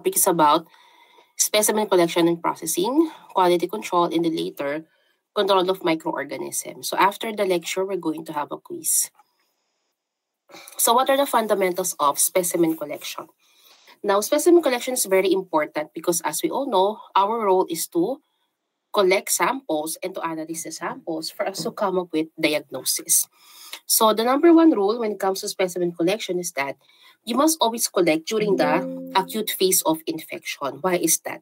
topic is about specimen collection and processing, quality control, and then later, control of microorganisms. So after the lecture, we're going to have a quiz. So what are the fundamentals of specimen collection? Now, specimen collection is very important because as we all know, our role is to collect samples and to analyze the samples for us to come up with diagnosis. So the number one rule when it comes to specimen collection is that you must always collect during the acute phase of infection. Why is that?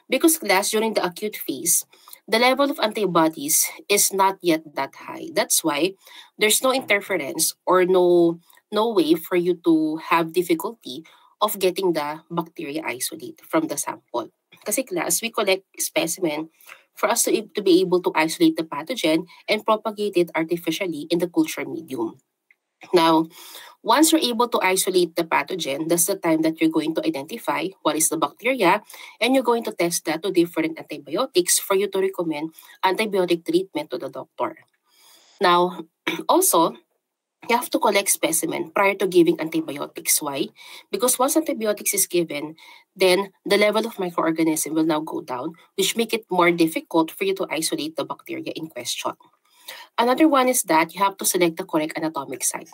Because class, during the acute phase, the level of antibodies is not yet that high. That's why there's no interference or no way for you to have difficulty of getting the bacteria isolate from the sample. Kasi class, we collect specimen for us to be able to isolate the pathogen and propagate it artificially in the culture medium. Now, once you're able to isolate the pathogen, that's the time that you're going to identify what is the bacteria, and you're going to test that to different antibiotics for you to recommend antibiotic treatment to the doctor. Now, also, you have to collect specimen prior to giving antibiotics. Why? Because once antibiotics is given, then the level of microorganism will now go down, which make it more difficult for you to isolate the bacteria in question. Another one is that you have to select the correct anatomic site.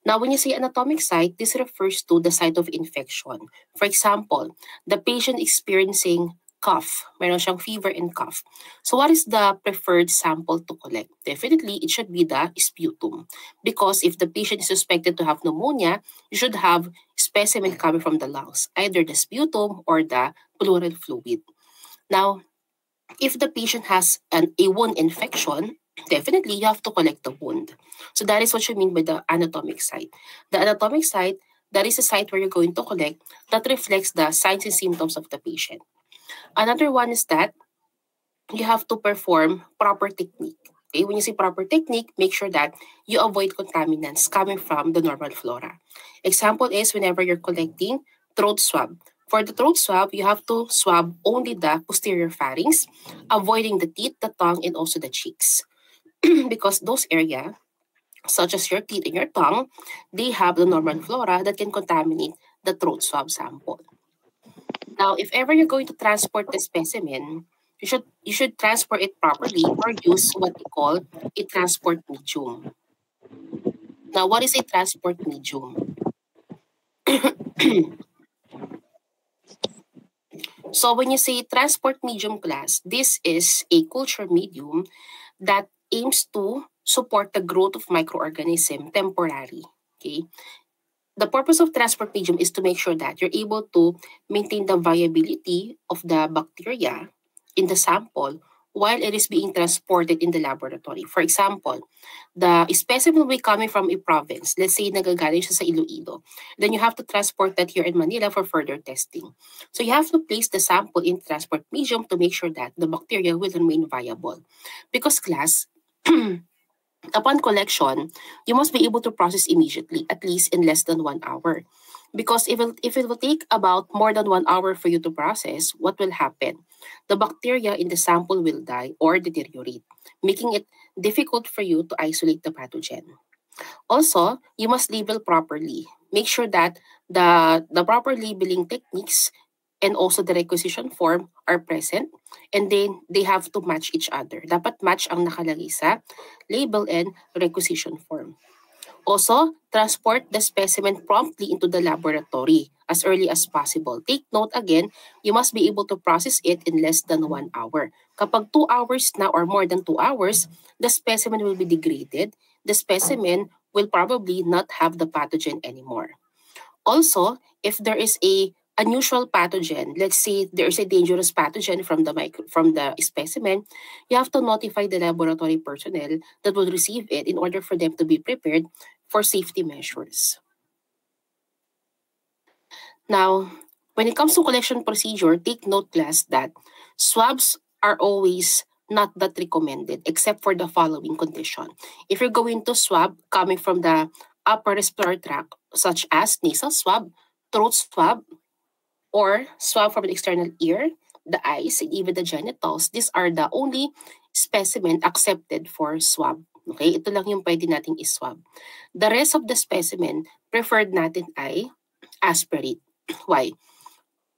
Now, when you say anatomic site, this refers to the site of infection. For example, the patient experiencing cough, meron siyang fever and cough. So what is the preferred sample to collect? Definitely, it should be the sputum. Because if the patient is suspected to have pneumonia, you should have specimen coming from the lungs, either the sputum or the pleural fluid. Now, if the patient has a wound infection, definitely you have to collect the wound. So that is what you mean by the anatomic site. The anatomic site, that is a site where you're going to collect that reflects the signs and symptoms of the patient. Another one is that you have to perform proper technique. Okay? When you say proper technique, make sure that you avoid contaminants coming from the normal flora. Example is whenever you're collecting throat swab. For the throat swab, you have to swab only the posterior pharynx, avoiding the teeth, the tongue, and also the cheeks. Because those areas, such as your teeth and your tongue, they have the normal flora that can contaminate the throat swab sample. Now, if ever you're going to transport the specimen, you should transport it properly or use what we call a transport medium. Now, what is a transport medium? So when you say transport medium class, this is a culture medium that aims to support the growth of microorganism temporarily. Okay. The purpose of transport medium is to make sure that you're able to maintain the viability of the bacteria in the sample while it is being transported in the laboratory. For example, the specimen will be coming from a province. Let's say nagagaling siya sa Iloilo. Then you have to transport that here in Manila for further testing. So you have to place the sample in transport medium to make sure that the bacteria will remain viable. Because class, upon collection, you must be able to process immediately, at least in less than 1 hour. Because if it will take about more than 1 hour for you to process, what will happen? The bacteria in the sample will die or deteriorate, making it difficult for you to isolate the pathogen. Also, you must label properly. Make sure that the proper labeling techniques and also the requisition form are present, and then they have to match each other. Dapat match ang nakalagay sa label and requisition form. Also, transport the specimen promptly into the laboratory as early as possible. Take note again, you must be able to process it in less than 1 hour. Kapag 2 hours na or more than 2 hours, the specimen will be degraded. The specimen will probably not have the pathogen anymore. Also, if there is a unusual pathogen, let's say there is a dangerous pathogen from the specimen, you have to notify the laboratory personnel that will receive it in order for them to be prepared for safety measures. Now, when it comes to collection procedure, take note class that swabs are always not that recommended except for the following condition. If you're going to swab coming from the upper respiratory tract, such as nasal swab, throat swab, or swab from the external ear, the eyes, and even the genitals, these are the only specimen accepted for swab. Okay, ito lang yung pwede nating iswab. The rest of the specimen, preferred natin ay aspirate. Why?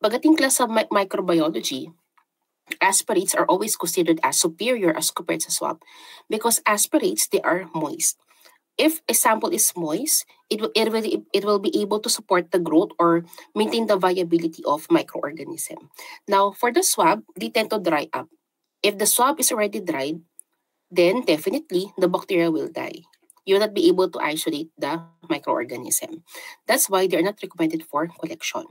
Pagdating class sa microbiology, aspirates are always considered as superior as compared sa swab because aspirates, they are moist. If a sample is moist, it will be able to support the growth or maintain the viability of microorganism. Now, for the swab, they tend to dry up. If the swab is already dried, then definitely the bacteria will die. You will not be able to isolate the microorganism. That's why they are not recommended for collection.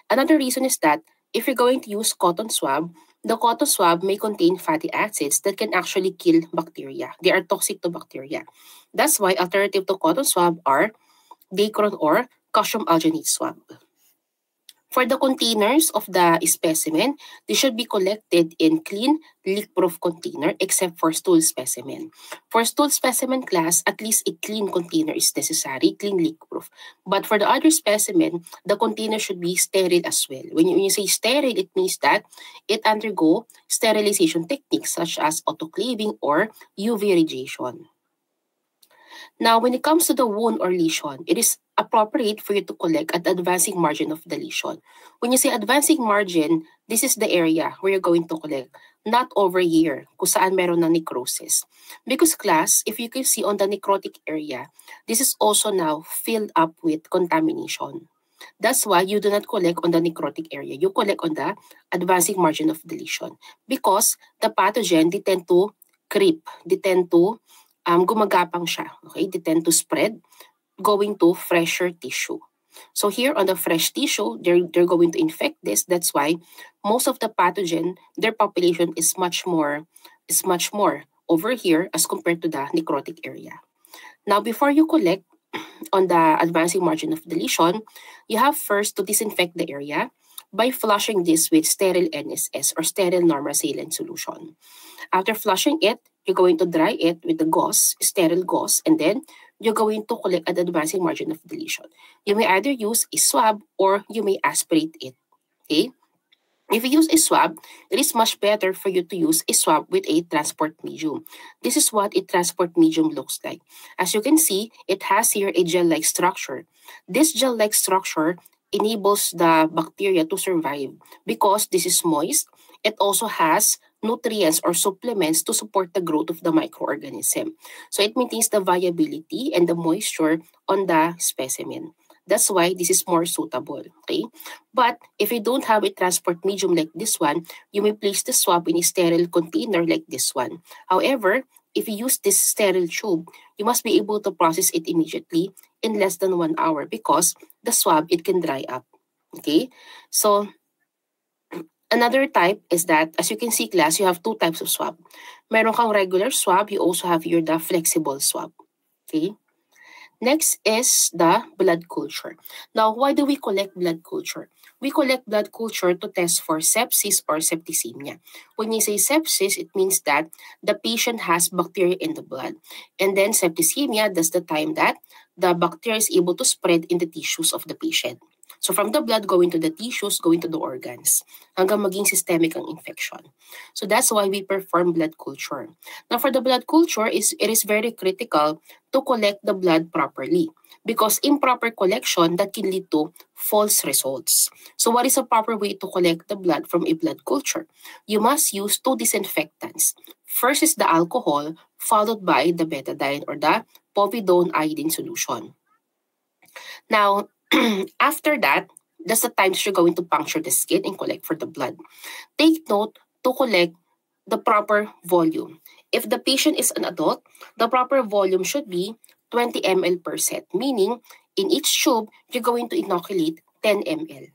Another reason is that if you're going to use cotton swab, the cotton swab may contain fatty acids that can actually kill bacteria. They are toxic to bacteria. That's why alternative to cotton swab are Dacron or calcium alginate swab. For the containers of the specimen, they should be collected in clean, leak-proof container except for stool specimen. For stool specimen class, at least a clean container is necessary, clean, leak-proof. But for the other specimen, the container should be sterile as well. When you say sterile, it means that it undergo sterilization techniques such as autoclaving or UV radiation. Now, when it comes to the wound or lesion, it is appropriate for you to collect at the advancing margin of the lesion. When you say advancing margin, this is the area where you're going to collect, not over here, kung saan meron ng necrosis. Because class, if you can see on the necrotic area, this is also now filled up with contamination. That's why you do not collect on the necrotic area. You collect on the advancing margin of the lesion. Because the pathogen, they tend to creep. They tend to gumagapang siya. Okay? They tend to spread going to fresher tissue. So here on the fresh tissue, they're going to infect this. That's why most of the pathogen, their population is much more over here as compared to the necrotic area. Now, before you collect on the advancing margin of the lesion, you have first to disinfect the area by flushing this with sterile NSS or sterile normal saline solution. After flushing it, you're going to dry it with the gauze, sterile gauze, and then you're going to collect at the advancing margin of the lesion. You may either use a swab or you may aspirate it. Okay? If you use a swab, it is much better for you to use a swab with a transport medium. This is what a transport medium looks like. As you can see, it has here a gel-like structure. This gel-like structure enables the bacteria to survive because this is moist. It also has nutrients or supplements to support the growth of the microorganism. So it maintains the viability and the moisture on the specimen. That's why this is more suitable, okay? But if you don't have a transport medium like this one, you may place the swab in a sterile container like this one. However, if you use this sterile tube, you must be able to process it immediately in less than 1 hour because the swab, it can dry up, okay? So another type is that, as you can see, class, you have two types of swab. Meron kang regular swab, you also have here the flexible swab, okay? Next is the blood culture. Now, why do we collect blood culture? We collect blood culture to test for sepsis or septicemia. When you say sepsis, it means that the patient has bacteria in the blood. And then septicemia, that's the time that the bacteria is able to spread in the tissues of the patient. So from the blood going to the tissues, going to the organs, hanggang maging systemic ang infection. So that's why we perform blood culture. Now for the blood culture, it is very critical to collect the blood properly because improper collection that can lead to false results. So what is a proper way to collect the blood from a blood culture? You must use two disinfectants. First is the alcohol, followed by the betadine or the povidone iodine solution. Now, after that, that's the time you're going to puncture the skin and collect for the blood. Take note to collect the proper volume. If the patient is an adult, the proper volume should be 20 ml per set, meaning in each tube, you're going to inoculate 10 ml.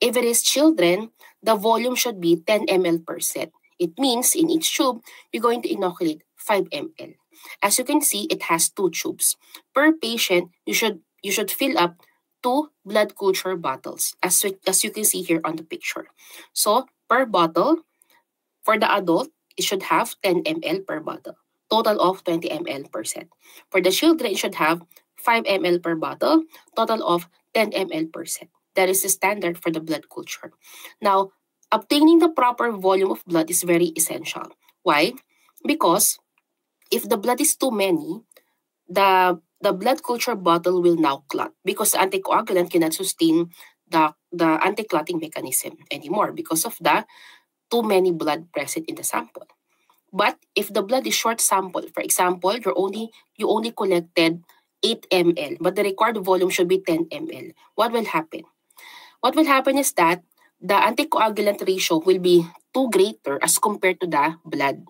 If it is children, the volume should be 10 ml per set. It means in each tube, you're going to inoculate 5 ml. As you can see, it has 2 tubes. Per patient, you should fill up 2 blood culture bottles, as you can see here on the picture. So, per bottle, for the adult, it should have 10 ml per bottle, total of 20 ml per set. For the children, it should have 5 ml per bottle, total of 10 ml per set. That is the standard for the blood culture. Now, obtaining the proper volume of blood is very essential. Why? Because if the blood is too many, the blood culture bottle will now clot because the anticoagulant cannot sustain the anti-clotting mechanism anymore because of the too many blood present in the sample. But if the blood is short sample, for example, you only collected 8 ml, but the required volume should be 10 ml. What will happen? What will happen is that the anticoagulant ratio will be too greater as compared to the blood.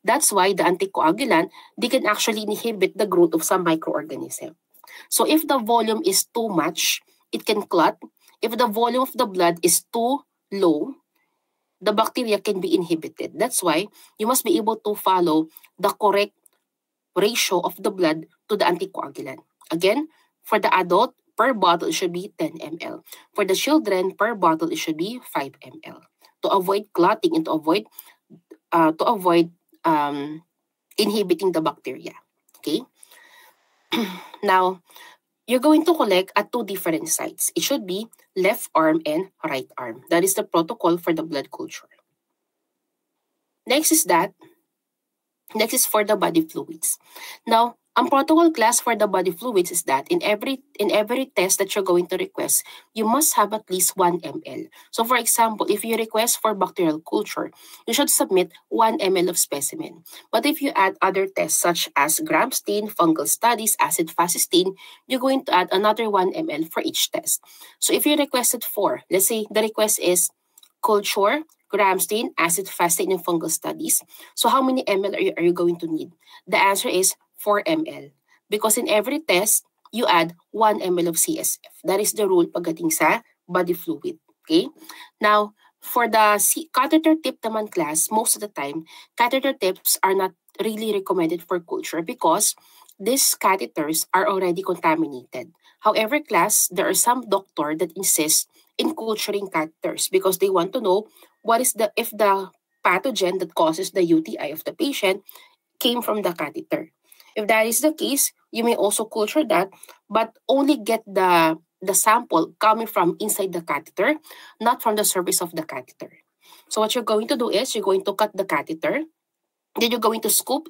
That's why the anticoagulant, they can actually inhibit the growth of some microorganism. So if the volume is too much, it can clot. If the volume of the blood is too low, the bacteria can be inhibited. That's why you must be able to follow the correct ratio of the blood to the anticoagulant. Again, for the adult, per bottle it should be 10 ml. For the children, per bottle it should be 5 ml to avoid clotting and to avoid inhibiting the bacteria. Okay. Now, you're going to collect at 2 different sites. It should be left arm and right arm. That is the protocol for the blood culture. Next is for the body fluids. Now, ang protocol class for the body fluids is that in every test that you're going to request, you must have at least 1 ml. So for example, if you request for bacterial culture, you should submit 1 ml of specimen. But if you add other tests such as gram stain, fungal studies, acid-fast stain, you're going to add another 1 ml for each test. So if you requested 4, let's say the request is culture, gram stain, acid-fast stain, and fungal studies. So how many ml are you going to need? The answer is 4 ml. Because in every test, you add 1 ml of CSF. That is the rule pagdating sa body fluid. Okay? Now, for the catheter tip naman class, most of the time, catheter tips are not really recommended for culture because these catheters are already contaminated. However, class, there are some doctor that insist in culturing catheters because they want to know if the pathogen that causes the UTI of the patient came from the catheter. If that is the case, you may also culture that, but only get the sample coming from inside the catheter, not from the surface of the catheter. So what you're going to do is you're going to cut the catheter, then you're going to scoop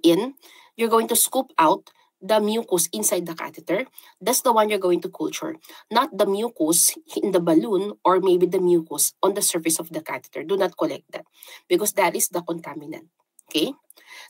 out the mucus inside the catheter. That's the one you're going to culture, not the mucus in the balloon or maybe the mucus on the surface of the catheter. Do not collect that because that is the contaminant. Okay?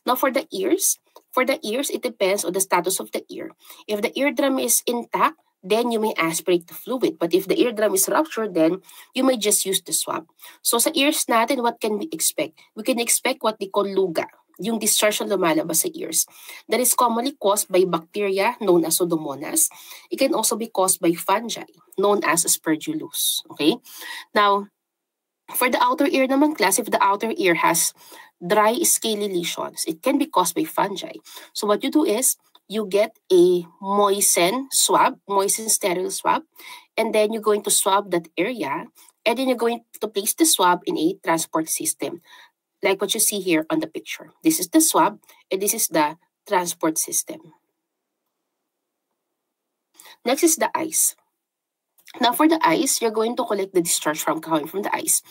Now for the ears, it depends on the status of the ear. If the eardrum is intact, then you may aspirate the fluid. But if the eardrum is ruptured, then you may just use the swab. So sa ears natin, what can we expect? We can expect what they call luga, yung discharge na lumalabas sa ears. That is commonly caused by bacteria known as Pseudomonas. It can also be caused by fungi known as Aspergillus. Okay? Now, for the outer ear naman class, if the outer ear has dry scaly lesions, it can be caused by fungi. So what you do is, you get a moistened sterile swab, and then you're going to swab that area, and then you're going to place the swab in a transport system, like what you see here on the picture. This is the swab, and this is the transport system. Next is the eyes. Now for the eyes, you're going to collect the discharge coming from the eyes.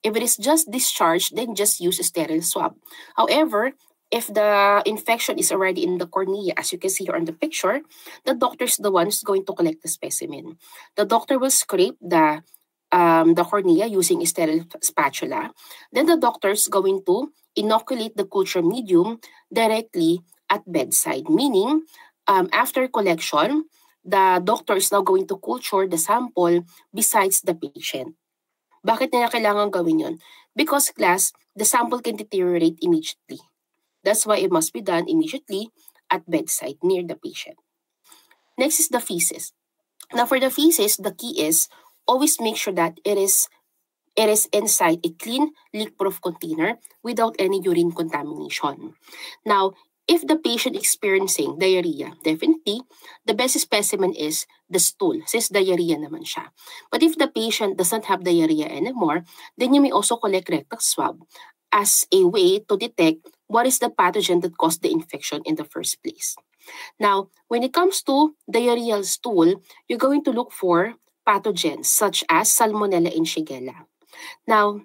If it is just discharge, then just use a sterile swab. However, if the infection is already in the cornea, as you can see here on the picture, the doctor is the one who's going to collect the specimen. The doctor will scrape the cornea using a sterile spatula. Then the doctor is going to inoculate the culture medium directly at bedside, meaning after collection, the doctor is now going to culture the sample besides the patient. Bakit nila kailangan gawin yun? Because class, the sample can deteriorate immediately. That's why it must be done immediately at bedside near the patient. Next is the feces. Now for the feces, the key is always make sure that it is inside a clean, leak-proof container without any urine contamination. Now, if the patient experiencing diarrhea, definitely, the best specimen is the stool, since diarrhea naman siya. But if the patient doesn't have diarrhea anymore, then you may also collect rectal swab as a way to detect what is the pathogen that caused the infection in the first place. Now, when it comes to diarrheal stool, you're going to look for pathogens such as Salmonella and Shigella. Now,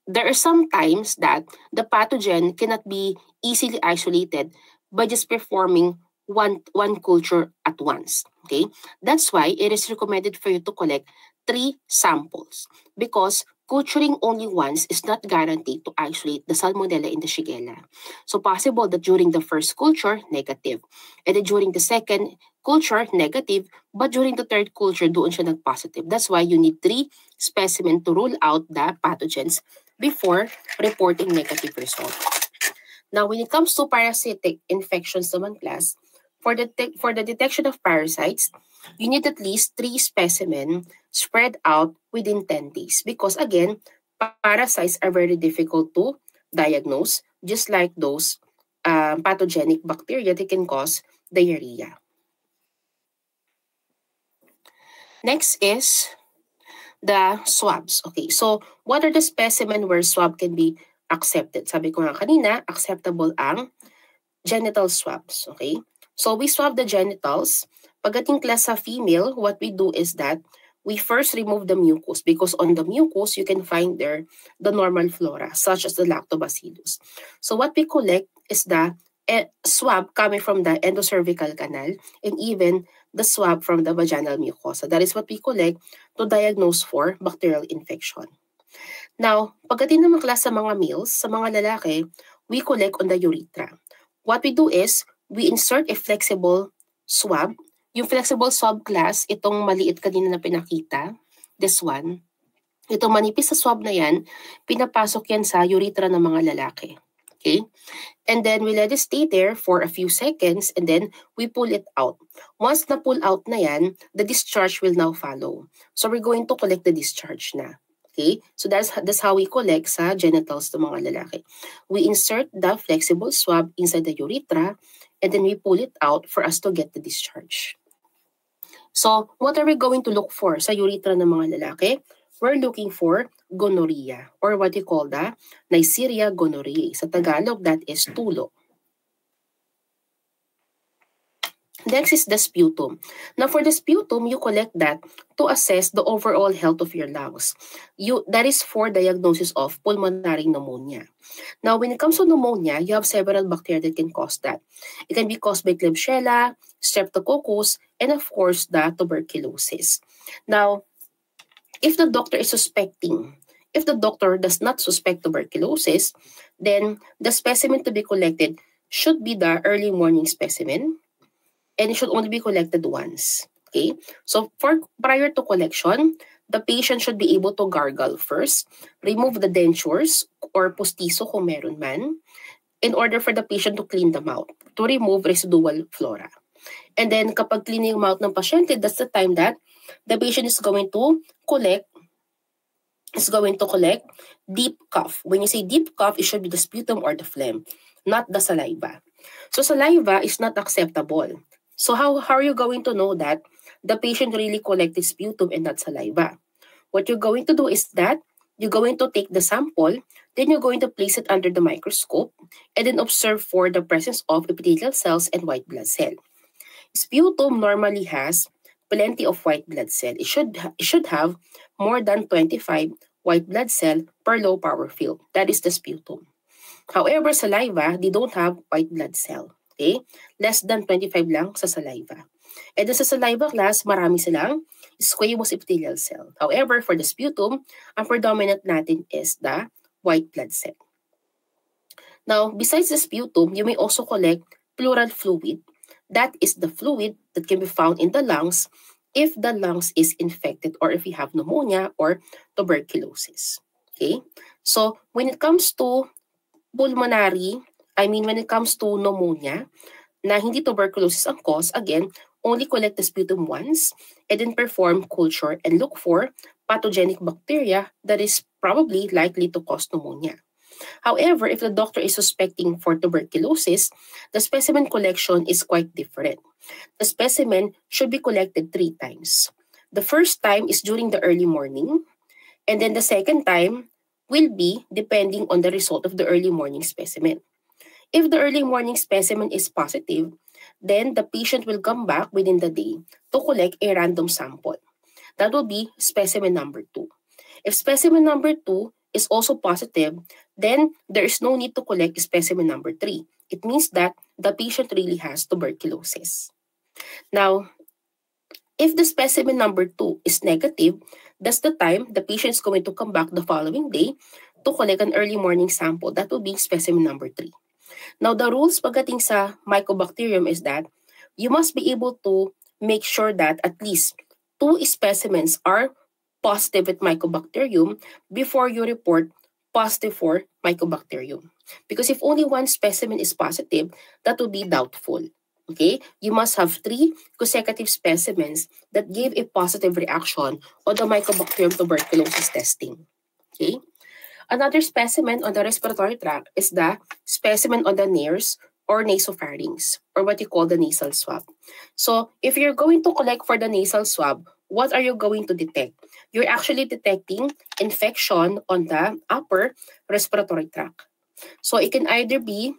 there are some times that the pathogen cannot be easily isolated by just performing one culture at once. Okay, that's why it is recommended for you to collect 3 samples because culturing only once is not guaranteed to isolate the Salmonella and the Shigella. So possible that during the first culture, negative. And then during the second culture, negative. But during the third culture, doon siya nag-positive. That's why you need 3 specimens to rule out the pathogens before reporting negative result. Now, when it comes to parasitic infections naman class, for the detection of parasites, you need at least 3 specimens spread out within 10 days. Because again, parasites are very difficult to diagnose, just like those pathogenic bacteria that can cause diarrhea. Next is the swabs. Okay, so what are the specimen where swab can be accepted? Sabi ko nga kanina, acceptable ang genital swabs. Okay, so we swab the genitals. Pagdating class sa female, what we do is that we first remove the mucus because on the mucus, you can find there the normal flora such as the lactobacillus. So what we collect is the swab coming from the endocervical canal and even the swab from the vaginal mucosa. That is what we collect to diagnose for bacterial infection. Now, pagdating naman class sa mga males, sa mga lalaki, we collect on the urethra. What we do is, we insert a flexible swab. Yung flexible swab class, itong maliit kanina na pinakita, this one. Itong manipis sa swab na yan, pinapasok yan sa urethra ng mga lalaki. Okay? And then we let it stay there for a few seconds and then we pull it out. Once na pull out na yan, the discharge will now follow. So we're going to collect the discharge na. Okay? So that's how we collect sa genitals ng mga lalaki. We insert the flexible swab inside the urethra and then we pull it out for us to get the discharge. So what are we going to look for sa urethra ng mga lalaki? We're looking for gonorrhea or what you call the Neisseria gonorrhoeae. Sa Tagalog, that is tulo. Next is the sputum. Now for the sputum, you collect that to assess the overall health of your lungs. That is for diagnosis of pulmonary pneumonia. Now when it comes to pneumonia, you have several bacteria that can cause that. It can be caused by Klebsiella, Streptococcus, and of course the tuberculosis. Now, if the doctor is suspecting, if the doctor does not suspect tuberculosis, then the specimen to be collected should be the early morning specimen and it should only be collected once. Okay? So prior to collection, the patient should be able to gargle first, remove the dentures or postizo kung meron man, in order for the patient to clean the mouth, to remove residual flora. And then kapag cleaning yung mouth ng pasyente, that's the time that the patient is going to collect deep cough. When you say deep cough, it should be the sputum or the phlegm, not the saliva. So saliva is not acceptable. So how are you going to know that the patient really collected sputum and not saliva? What you're going to do is that you're going to take the sample, then you're going to place it under the microscope, and then observe for the presence of epithelial cells and white blood cell. Sputum normally has plenty of white blood cell. It should have more than 25 white blood cell per low power field. That is the sputum. However, saliva, they don't have white blood cell. Okay? Less than 25 lang sa saliva. And sa saliva class, marami silang squamous epithelial cell. However, for the sputum, ang predominant natin is the white blood cell. Now, besides the sputum, you may also collect pleural fluid. That is the fluid that can be found in the lungs if the lungs is infected or if you have pneumonia or tuberculosis. Okay? So, when it comes to when it comes to pneumonia, na hindi tuberculosis ang cause, again, only collect the sputum once and then perform culture and look for pathogenic bacteria that is probably likely to cause pneumonia. However, if the doctor is suspecting for tuberculosis, the specimen collection is quite different. The specimen should be collected 3 times. The first time is during the early morning, and then the second time will be depending on the result of the early morning specimen. If the early morning specimen is positive, then the patient will come back within the day to collect a random sample. That will be specimen number 2. If specimen number 2 is also positive, then there is no need to collect specimen number 3. It means that the patient really has tuberculosis. Now, if the specimen number 2 is negative, That's the time the patient is going to come back the following day to collect an early morning sample. That will be specimen number 3. Now, the rules pagdating sa Mycobacterium is that you must be able to make sure that at least 2 specimens are positive with Mycobacterium before you report positive for Mycobacterium. Because if only 1 specimen is positive, that will be doubtful. Okay? You must have 3 consecutive specimens that gave a positive reaction on the Mycobacterium tuberculosis testing. Okay? Another specimen on the respiratory tract is the specimen on the nares or nasopharynx, or what you call the nasal swab. So if you're going to collect for the nasal swab, what are you going to detect? You're actually detecting infection on the upper respiratory tract. So it can either be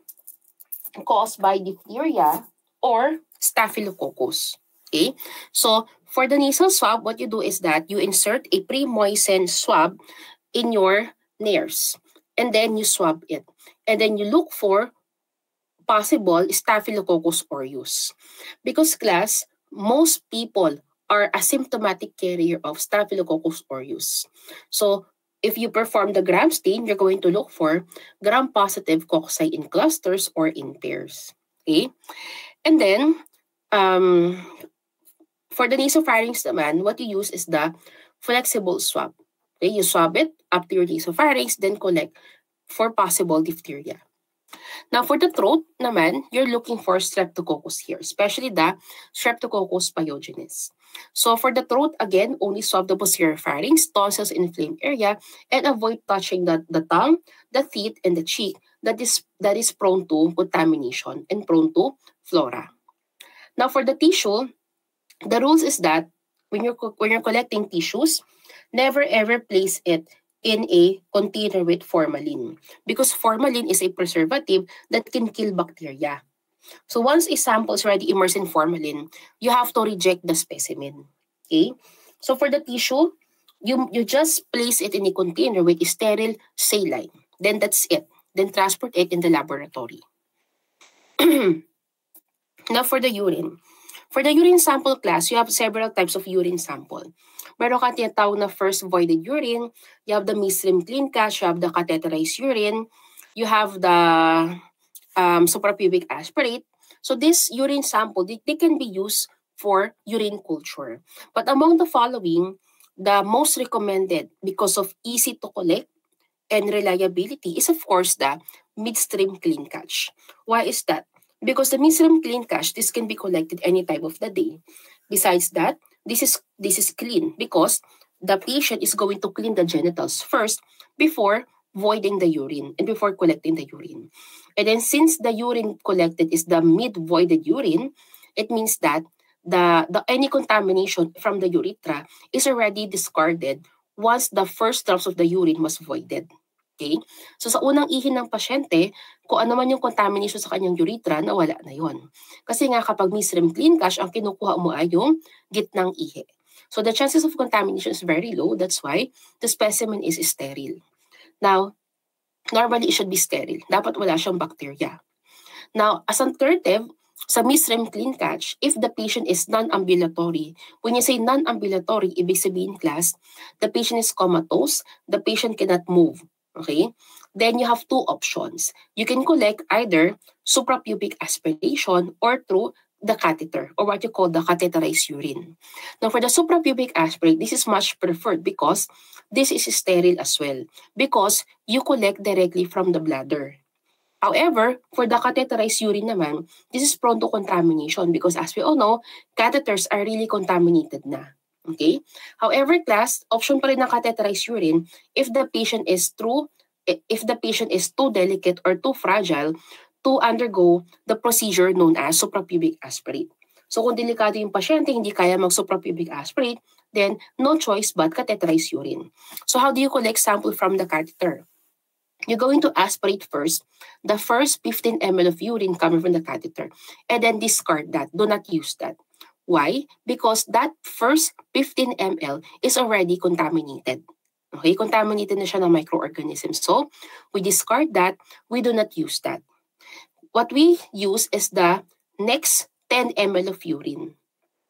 caused by diphtheria or staphylococcus. Okay? So for the nasal swab, what you do is that you insert a pre-moistened swab in your nares, and then you swab it. And then you look for possible Staphylococcus aureus. Because class, most people are asymptomatic carrier of Staphylococcus aureus. So if you perform the gram stain, you're going to look for gram-positive cocci in clusters or in pairs. Okay? And then, for the nasopharynx naman, what you use is the flexible swab. Okay? You swab it up to your nasopharynx, then collect for possible diphtheria. Now, for the throat naman, you're looking for Streptococcus here, especially the Streptococcus pyogenes. So for the throat, again, only swab the posterior pharynx, tonsils, inflamed area, and avoid touching the tongue, the teeth, and the cheek that is prone to contamination and prone to flora. Now, for the tissue, the rules is that when you're collecting tissues, never ever place it in a container with formalin, because formalin is a preservative that can kill bacteria. So once a sample is already immersed in formalin, you have to reject the specimen. Okay? So for the tissue, you just place it in a container with a sterile saline. Then that's it. Then transport it in the laboratory. Now for the urine. For the urine sample class, you have several types of urine sample. Meron kang tinatawag na first voided urine, you have the midstream clean catch, you have the catheterized urine, you have the suprapubic aspirate. So this urine sample, they can be used for urine culture. But among the following, the most recommended because of easy to collect and reliability is of course the midstream clean catch. Why is that? Because the midstream clean catch, this can be collected any time of the day. Besides that, this is clean because the patient is going to clean the genitals first before voiding the urine and before collecting the urine. And then since the urine collected is the mid-voided urine, it means that the any contamination from the urethra is already discarded once the first drops of the urine was voided. Okay? So sa unang ihi ng pasyente, kung ano man yung contamination sa kanyang urethra, nawala na yon. Kasi nga kapag midstream clean catch, ang kinukuha mo ay yung gitnang ihi. So the chances of contamination is very low. That's why the specimen is sterile. Now, normally it should be sterile. Dapat wala siyang bacteria. Now, as an alternative, sa midstream clean catch, if the patient is non-ambulatory, when you say non-ambulatory, ibig sabihin class, the patient is comatose, the patient cannot move. Okay? Then you have 2 options. You can collect either suprapubic aspiration or through the catheter, or what you call the catheterized urine. Now for the suprapubic aspirate, this is much preferred because this is sterile as well, because you collect directly from the bladder. However, for the catheterized urine naman, this is prone to contamination because as we all know, catheters are really contaminated na. Okay? However, class, option pa rin ng catheterized urine if the patient is too delicate or too fragile to undergo the procedure known as suprapubic aspirate. So kung delikado yung pasyente, hindi kaya mag-suprapubic aspirate, then no choice but catheterized urine. So how do you collect sample from the catheter? You're going to aspirate first the first 15 ml of urine coming from the catheter and then discard that. Do not use that. Why? Because that first 15 ml is already contaminated. Okay, contaminated na siya ng microorganisms. So, we discard that. We do not use that. What we use is the next 10 ml of urine.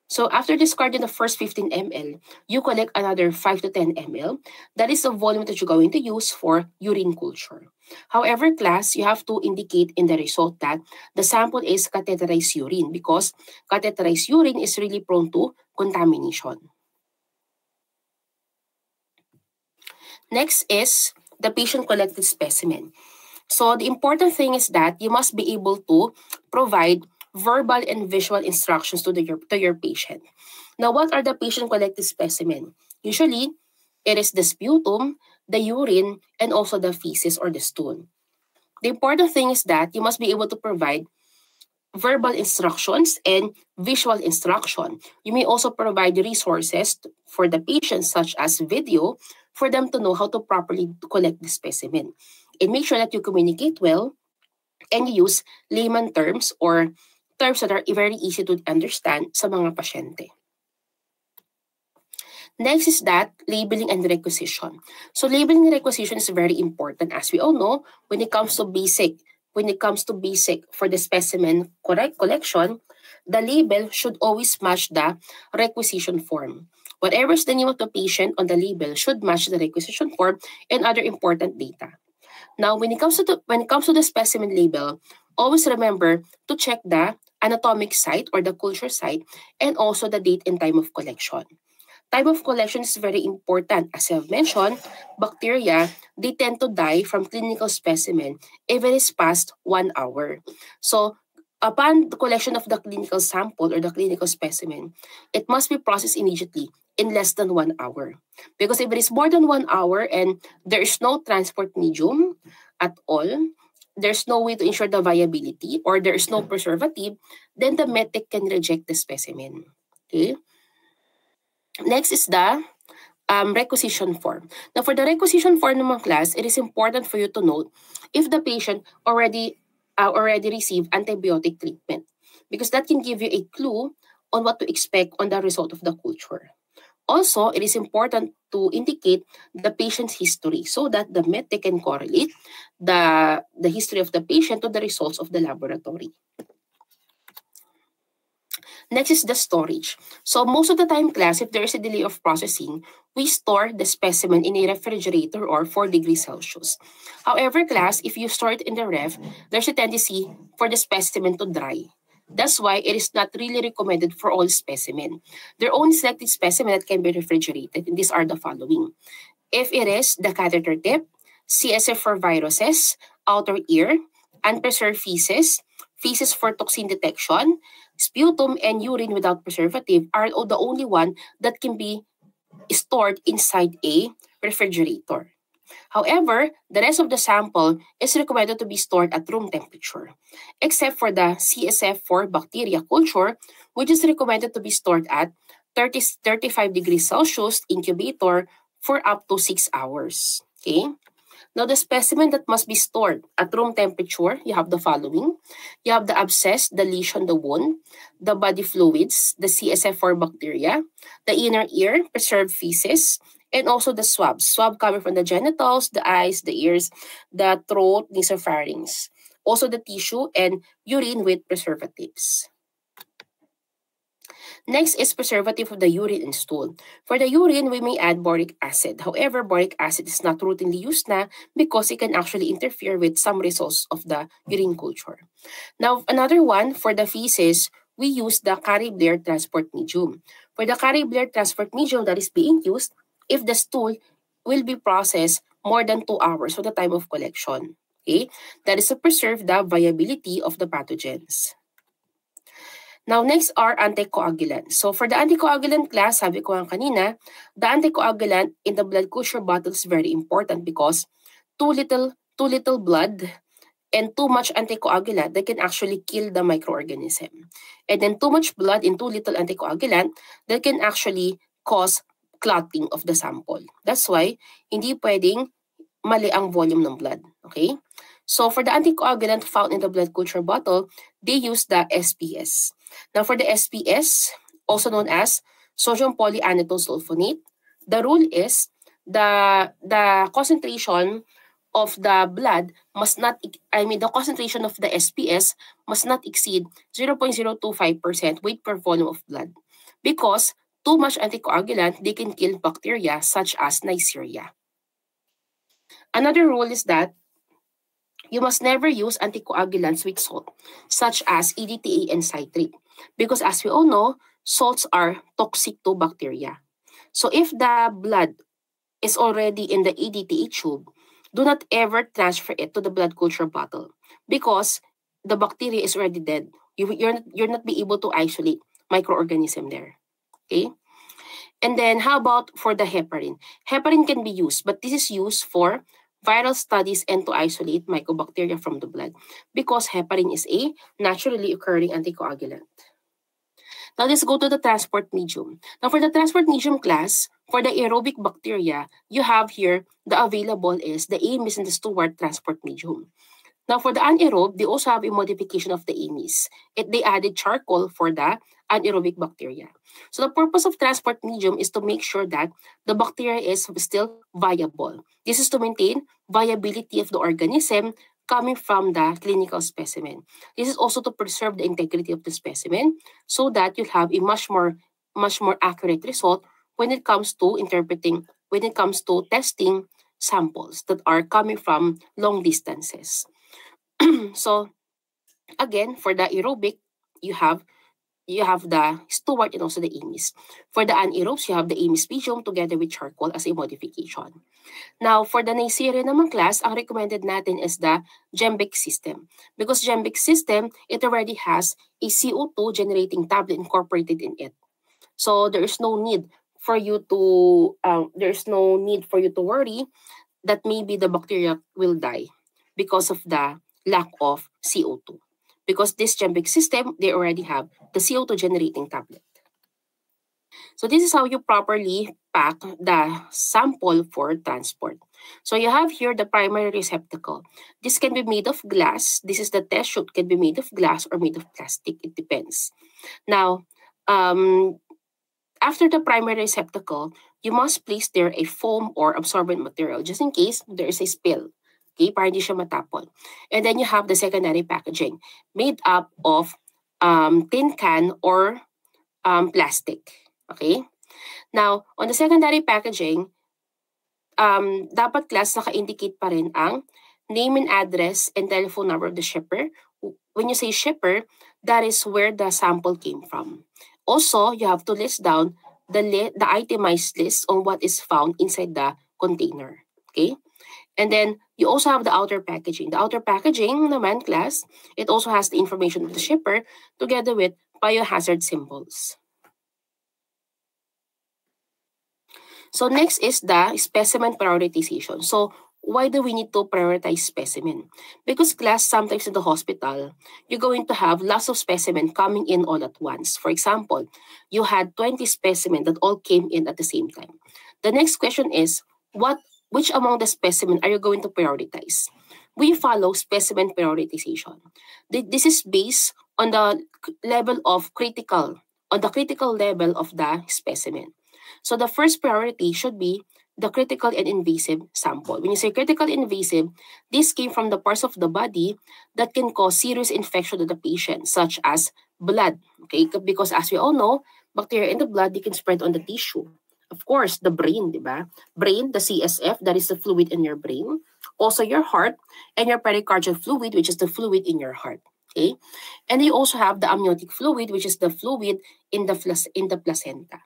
So after discarding the first 15 ml, you collect another 5 to 10 ml. That is the volume that you're going to use for urine culture. However, class, you have to indicate in the result that the sample is catheterized urine because catheterized urine is really prone to contamination. Next is the patient collected specimen. So the important thing is that you must be able to provide verbal and visual instructions to your patient. Now, what are the patient collected specimen? Usually, it is the sputum, the urine, and also the feces or the stool. The important thing is that you must be able to provide verbal instructions and visual instruction. You may also provide resources for the patient, such as video, for them to know how to properly collect the specimen. And make sure that you communicate well and you use layman terms or terms that are very easy to understand sa mga pasyente. Next is that labeling and requisition. So labeling and requisition is very important, as we all know, when it comes to basic for the specimen collection, the label should always match the requisition form. Whatever is the name of the patient on the label should match the requisition form and other important data. Now, when it comes to the specimen label, always remember to check the anatomic site or the culture site and also the date and time of collection. Time of collection is very important. As I've mentioned, bacteria, they tend to die from clinical specimen if it is past 1 hour. So, upon the collection of the clinical sample or the clinical specimen, it must be processed immediately in less than 1 hour. Because if it is more than 1 hour and there is no transport medium at all, there's no way to ensure the viability or there is no preservative, then the medtech can reject the specimen. Okay? Next is the requisition form. Now, for the requisition form naman class, it is important for you to note if the patient already received antibiotic treatment because that can give you a clue on what to expect on the result of the culture. Also, it is important to indicate the patient's history so that the medtech can correlate the history of the patient to the results of the laboratory. Next is the storage. So most of the time, class, if there is a delay of processing, we store the specimen in a refrigerator or 4 degrees Celsius. However, class, if you store it in the ref, there's a tendency for the specimen to dry. That's why it is not really recommended for all specimen. There are only selected specimen that can be refrigerated, and these are the following. If it is the catheter tip, CSF for viruses, outer ear, unpreserved feces, feces for toxin detection, sputum, and urine without preservative are the only one that can be stored inside a refrigerator. However, the rest of the sample is recommended to be stored at room temperature, except for the CSF for bacteria culture, which is recommended to be stored at 35 degrees Celsius incubator for up to 6 hours. Okay? Now, the specimen that must be stored at room temperature, you have the following. You have the abscess, the lesion, the wound, the body fluids, the CSF for bacteria, the inner ear, preserved feces, and also the swabs. Swab coming from the genitals, the eyes, the ears, the throat, nasopharynx. Also the tissue and urine with preservatives. Next is preservative of the urine and stool. For the urine, we may add boric acid. However, boric acid is not routinely used na because it can actually interfere with some results of the urine culture. Now, another one, for the feces, we use the Carey-Blair transport medium. For the Carey-Blair transport medium that is being used, if the stool will be processed more than 2 hours from the time of collection. Okay? That is to preserve the viability of the pathogens. Now, next are anticoagulants. So, for the anticoagulant class, sabi ko nga kanina, the anticoagulant in the blood culture bottle is very important because too little blood and too much anticoagulant that can actually kill the microorganism. And then too much blood and too little anticoagulant that can actually cause clotting of the sample. That's why hindi pwedeng mali ang volume ng blood. Okay? So, for the anticoagulant found in the blood culture bottle, they use the SPS. Now, for the SPS, also known as sodium polyanethol sulfonate, the rule is the concentration of the blood must not, the concentration of the SPS must not exceed 0.025% weight per volume of blood. because too much anticoagulant, they can kill bacteria such as Neisseria. Another rule is that you must never use anticoagulants with salt, such as EDTA and citrate, because as we all know, salts are toxic to bacteria. So if the blood is already in the EDTA tube, do not ever transfer it to the blood culture bottle because the bacteria is already dead. You're not be able to isolate microorganism there. Okay? And then how about for the heparin? Heparin can be used, but this is used for viral studies and to isolate mycobacteria from the blood because heparin is a naturally occurring anticoagulant. Now let's go to the transport medium. Now for the transport medium class, for the aerobic bacteria, you have here the available is the Ames and the Stewart transport medium. Now for the anaerobe, they also have a modification of the Ames. They added charcoal for the anaerobic bacteria. So the purpose of transport medium is to make sure that the bacteria is still viable. This is to maintain viability of the organism coming from the clinical specimen. This is also to preserve the integrity of the specimen so that you'll have a much more accurate result when it comes to testing samples that are coming from long distances. So again, for the aerobic, you have the Stewart and also the Ames. For the anaerobes, you have the Ames medium together with charcoal as a modification. Now, for the Neisseria naman class, ang recommended natin is the Gembec system. Because Gembec system, it already has a CO2 generating tablet incorporated in it. So there is no need for you to worry that maybe the bacteria will die because of the lack of CO2. Because this Gembec system, they already have the CO2 generating tablet. So this is how you properly pack the sample for transport. So you have here the primary receptacle. This can be made of glass. This is the test chute, can be made of glass or made of plastic. It depends. Now, after the primary receptacle, you must place there a foam or absorbent material just in case there is a spill. Okay, para hindi siya matapon. And then you have the secondary packaging made up of tin can or plastic. Okay? Now, on the secondary packaging, dapat class naka-indicate pa rin ang name and address and telephone number of the shipper. When you say shipper, that is where the sample came from. Also, you have to list down the itemized list on what is found inside the container. Okay? And then, you also have the outer packaging. The outer packaging naman, class, it also has the information of the shipper together with biohazard symbols. So next is the specimen prioritization. So why do we need to prioritize specimen? Because class, sometimes in the hospital, you're going to have lots of specimen coming in all at once. For example, you had 20 specimen that all came in at the same time. The next question is, which among the specimen are you going to prioritize? We follow specimen prioritization. This is based on the level of critical level of the specimen. So the first priority should be the critical and invasive sample. When you say critical and invasive, this came from the parts of the body that can cause serious infection to the patient, such as blood. Okay, because as we all know, bacteria in the blood, they can spread on the tissue. Of course, the brain, diba? Brain, the CSF, that is the fluid in your brain. Also your heart and your pericardial fluid, which is the fluid in your heart. Okay? And you also have the amniotic fluid, which is the fluid in the placenta.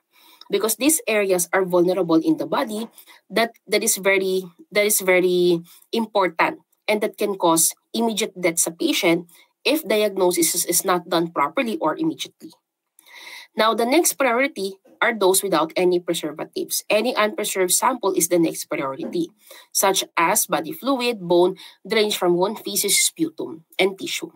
Because these areas are vulnerable in the body, that is very important and that can cause immediate death sa patient if diagnosis is not done properly or immediately. Now, the next priority are those without any preservatives. Any unpreserved sample is the next priority, such as body fluid, bone, drainage from wound, feces, sputum, and tissue.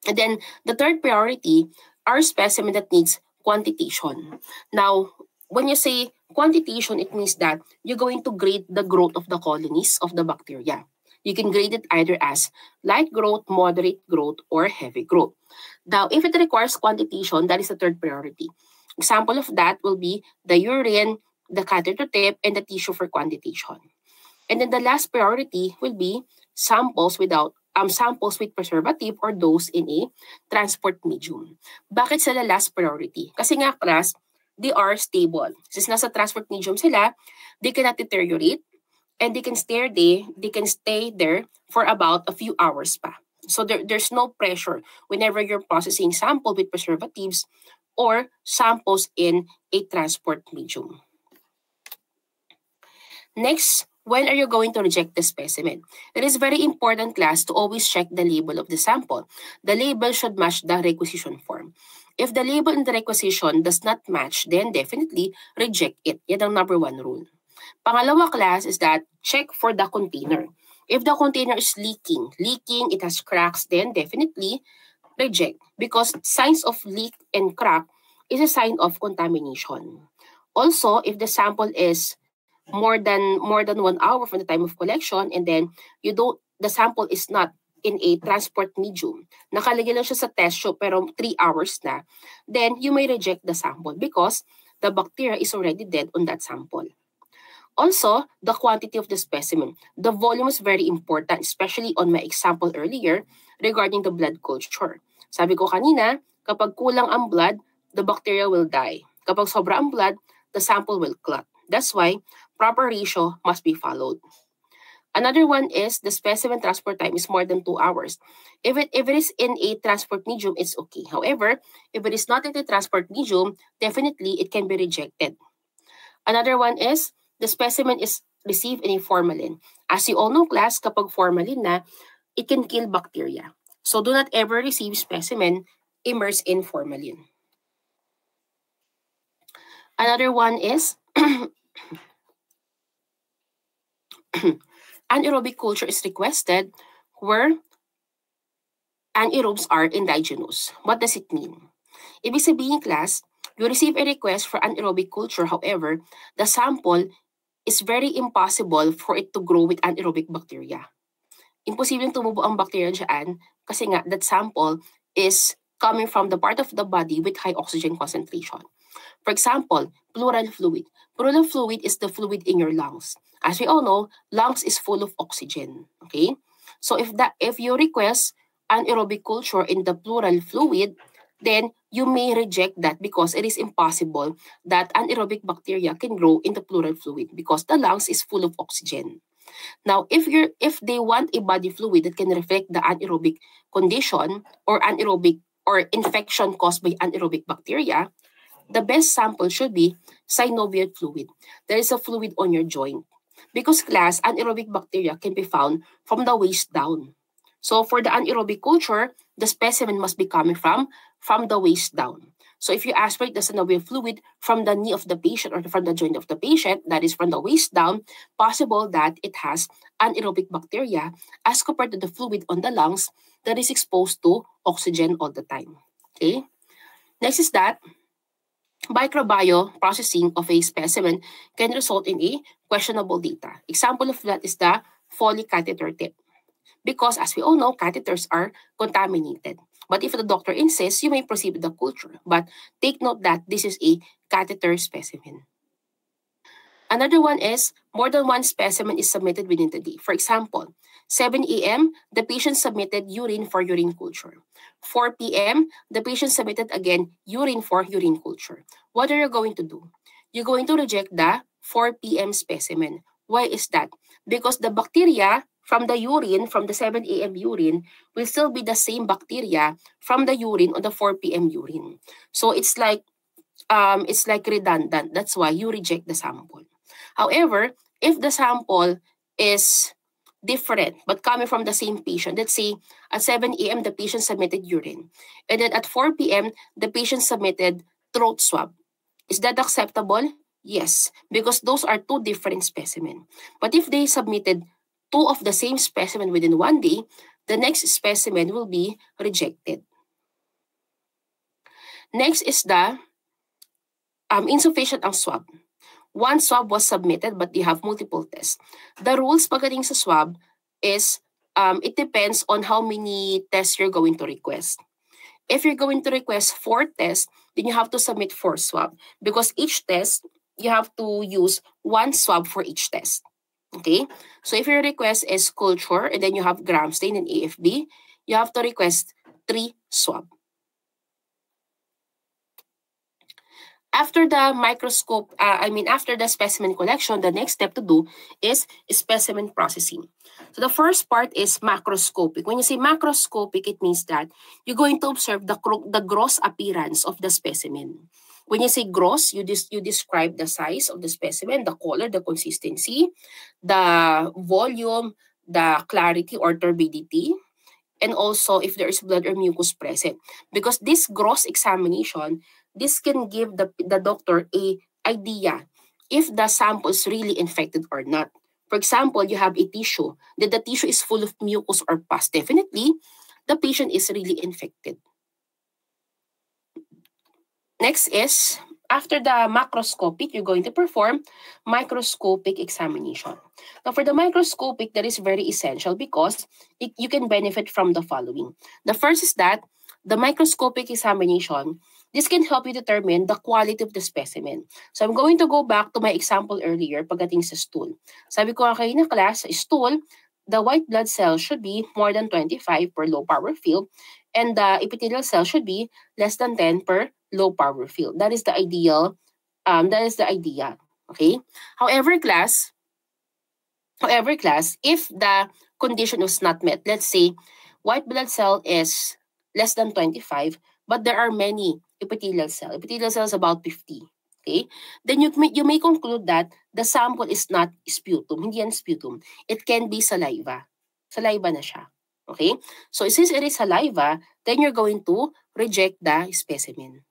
And then the third priority are specimen that needs quantitation. Now, when you say quantitation, it means that you're going to grade the growth of the colonies of the bacteria. You can grade it either as light growth, moderate growth, or heavy growth. Now, if it requires quantitation, that is the third priority. Example of that will be the urine, the catheter tip, and the tissue for quantitation. And then the last priority will be samples with preservative or those in a transport medium. Bakit sila last priority? Kasi nga, class, they are stable. Since nasa transport medium sila, they cannot deteriorate and they can stay there for about a few hours pa. So there's no pressure whenever you're processing sample with preservatives or samples in a transport medium. Next, when are you going to reject the specimen? It is very important, class, to always check the label of the sample. The label should match the requisition form. If the label in the requisition does not match, then definitely reject it. Yan ang number 1 rule. Pangalawa, class, is that check for the container. If the container is leaking, it has cracks, then definitely reject, because signs of leak and crack is a sign of contamination. Also, if the sample is more than 1 hour from the time of collection and then the sample is not in a transport medium, nakalagay lang siya sa test tube pero 3 hours na, then you may reject the sample because the bacteria is already dead on that sample. Also, the quantity of the specimen. The volume is very important, especially on my example earlier regarding the blood culture. Sabi ko kanina, kapag kulang ang blood, the bacteria will die. Kapag sobra ang blood, the sample will clot. That's why proper ratio must be followed. Another one is the specimen transport time is more than 2 hours. If it is in a transport medium, it's okay. However, if it is not in a transport medium, definitely it can be rejected. Another one is the specimen is received in a formalin. As you all know, class, kapag formalin na, it can kill bacteria. So do not ever receive specimen immersed in formalin. Another one is anaerobic culture is requested where anaerobes are indigenous. What does it mean? Ibig sabihin, class, you receive a request for anaerobic culture. However, the sample is very impossible for it to grow with anaerobic bacteria. Imposibleng tumubo ang bacteria dyan kasi nga that sample is coming from the part of the body with high oxygen concentration. For example, pleural fluid. Pleural fluid is the fluid in your lungs. As we all know, lungs is full of oxygen. Okay? So if you request anaerobic culture in the pleural fluid, then you may reject that because it is impossible that anaerobic bacteria can grow in the pleural fluid because the lungs is full of oxygen. Now, if they want a body fluid that can reflect the anaerobic condition or anaerobic or infection caused by anaerobic bacteria, the best sample should be synovial fluid. There is a fluid on your joint. Because, class, anaerobic bacteria can be found from the waist down. So for the anaerobic culture, the specimen must be coming from the waist down. So if you aspirate the synovial fluid from the knee of the patient or from the joint of the patient, that is from the waist down, possible that it has anaerobic bacteria as compared to the fluid on the lungs that is exposed to oxygen all the time. Okay? Next is that microbiome processing of a specimen can result in a questionable data. Example of that is the Foley catheter tip. Because as we all know, catheters are contaminated. But if the doctor insists, you may proceed with the culture. But take note that this is a catheter specimen. Another one is more than one specimen is submitted within the day. For example, 7 a.m., the patient submitted urine for urine culture. 4 p.m., the patient submitted again urine for urine culture. What are you going to do? You're going to reject the 4 p.m. specimen. Why is that? Because the bacteria from the urine, from the 7 a.m. urine, will still be the same bacteria from the urine on the 4 p.m. urine. So it's like redundant. That's why you reject the sample. However, if the sample is different but coming from the same patient, let's say at 7 a.m. the patient submitted urine, and then at 4 p.m. the patient submitted throat swab. Is that acceptable? Yes, because those are two different specimens. But if they submitted two of the same specimen within 1 day, the next specimen will be rejected. Next is the insufficient ang swab. One swab was submitted but you have multiple tests. The rules pagdating sa swab is it depends on how many tests you're going to request. If you're going to request 4 tests, then you have to submit 4 swab because each test, you have to use 1 swab for each test. Okay? So if your request is culture and then you have gram stain and AFB, you have to request 3 swab. After the microscope, after the specimen collection, the next step to do is specimen processing. So the first part is macroscopic. When you say macroscopic, it means that you're going to observe the gross appearance of the specimen. When you say gross, you describe the size of the specimen, the color, the consistency, the volume, the clarity or turbidity, and also if there is blood or mucus present. Because this gross examination, this can give the doctor a idea if the sample is really infected or not. For example, you have a tissue, that the tissue is full of mucus or pus. Definitely, the patient is really infected. Next is, after the macroscopic, you're going to perform microscopic examination. Now, for the microscopic, that is very essential because you can benefit from the following. The first is that the microscopic examination, this can help you determine the quality of the specimen. So I'm going to go back to my example earlier pagdating sa stool. Sabi ko kayo na class, sa stool, the white blood cell should be more than 25 per low power field, and the epithelial cell should be less than 10 per low power field. That is the ideal. That is the idea. Okay. However, class, if the condition was not met, let's say white blood cell is less than 25, but there are many epithelial cells. Epithelial cells about 50. Okay, then you may conclude that the sample is not sputum. Hindi yan sputum. It can be saliva. Saliva na siya. Okay, so since it is saliva, then you're going to reject the specimen.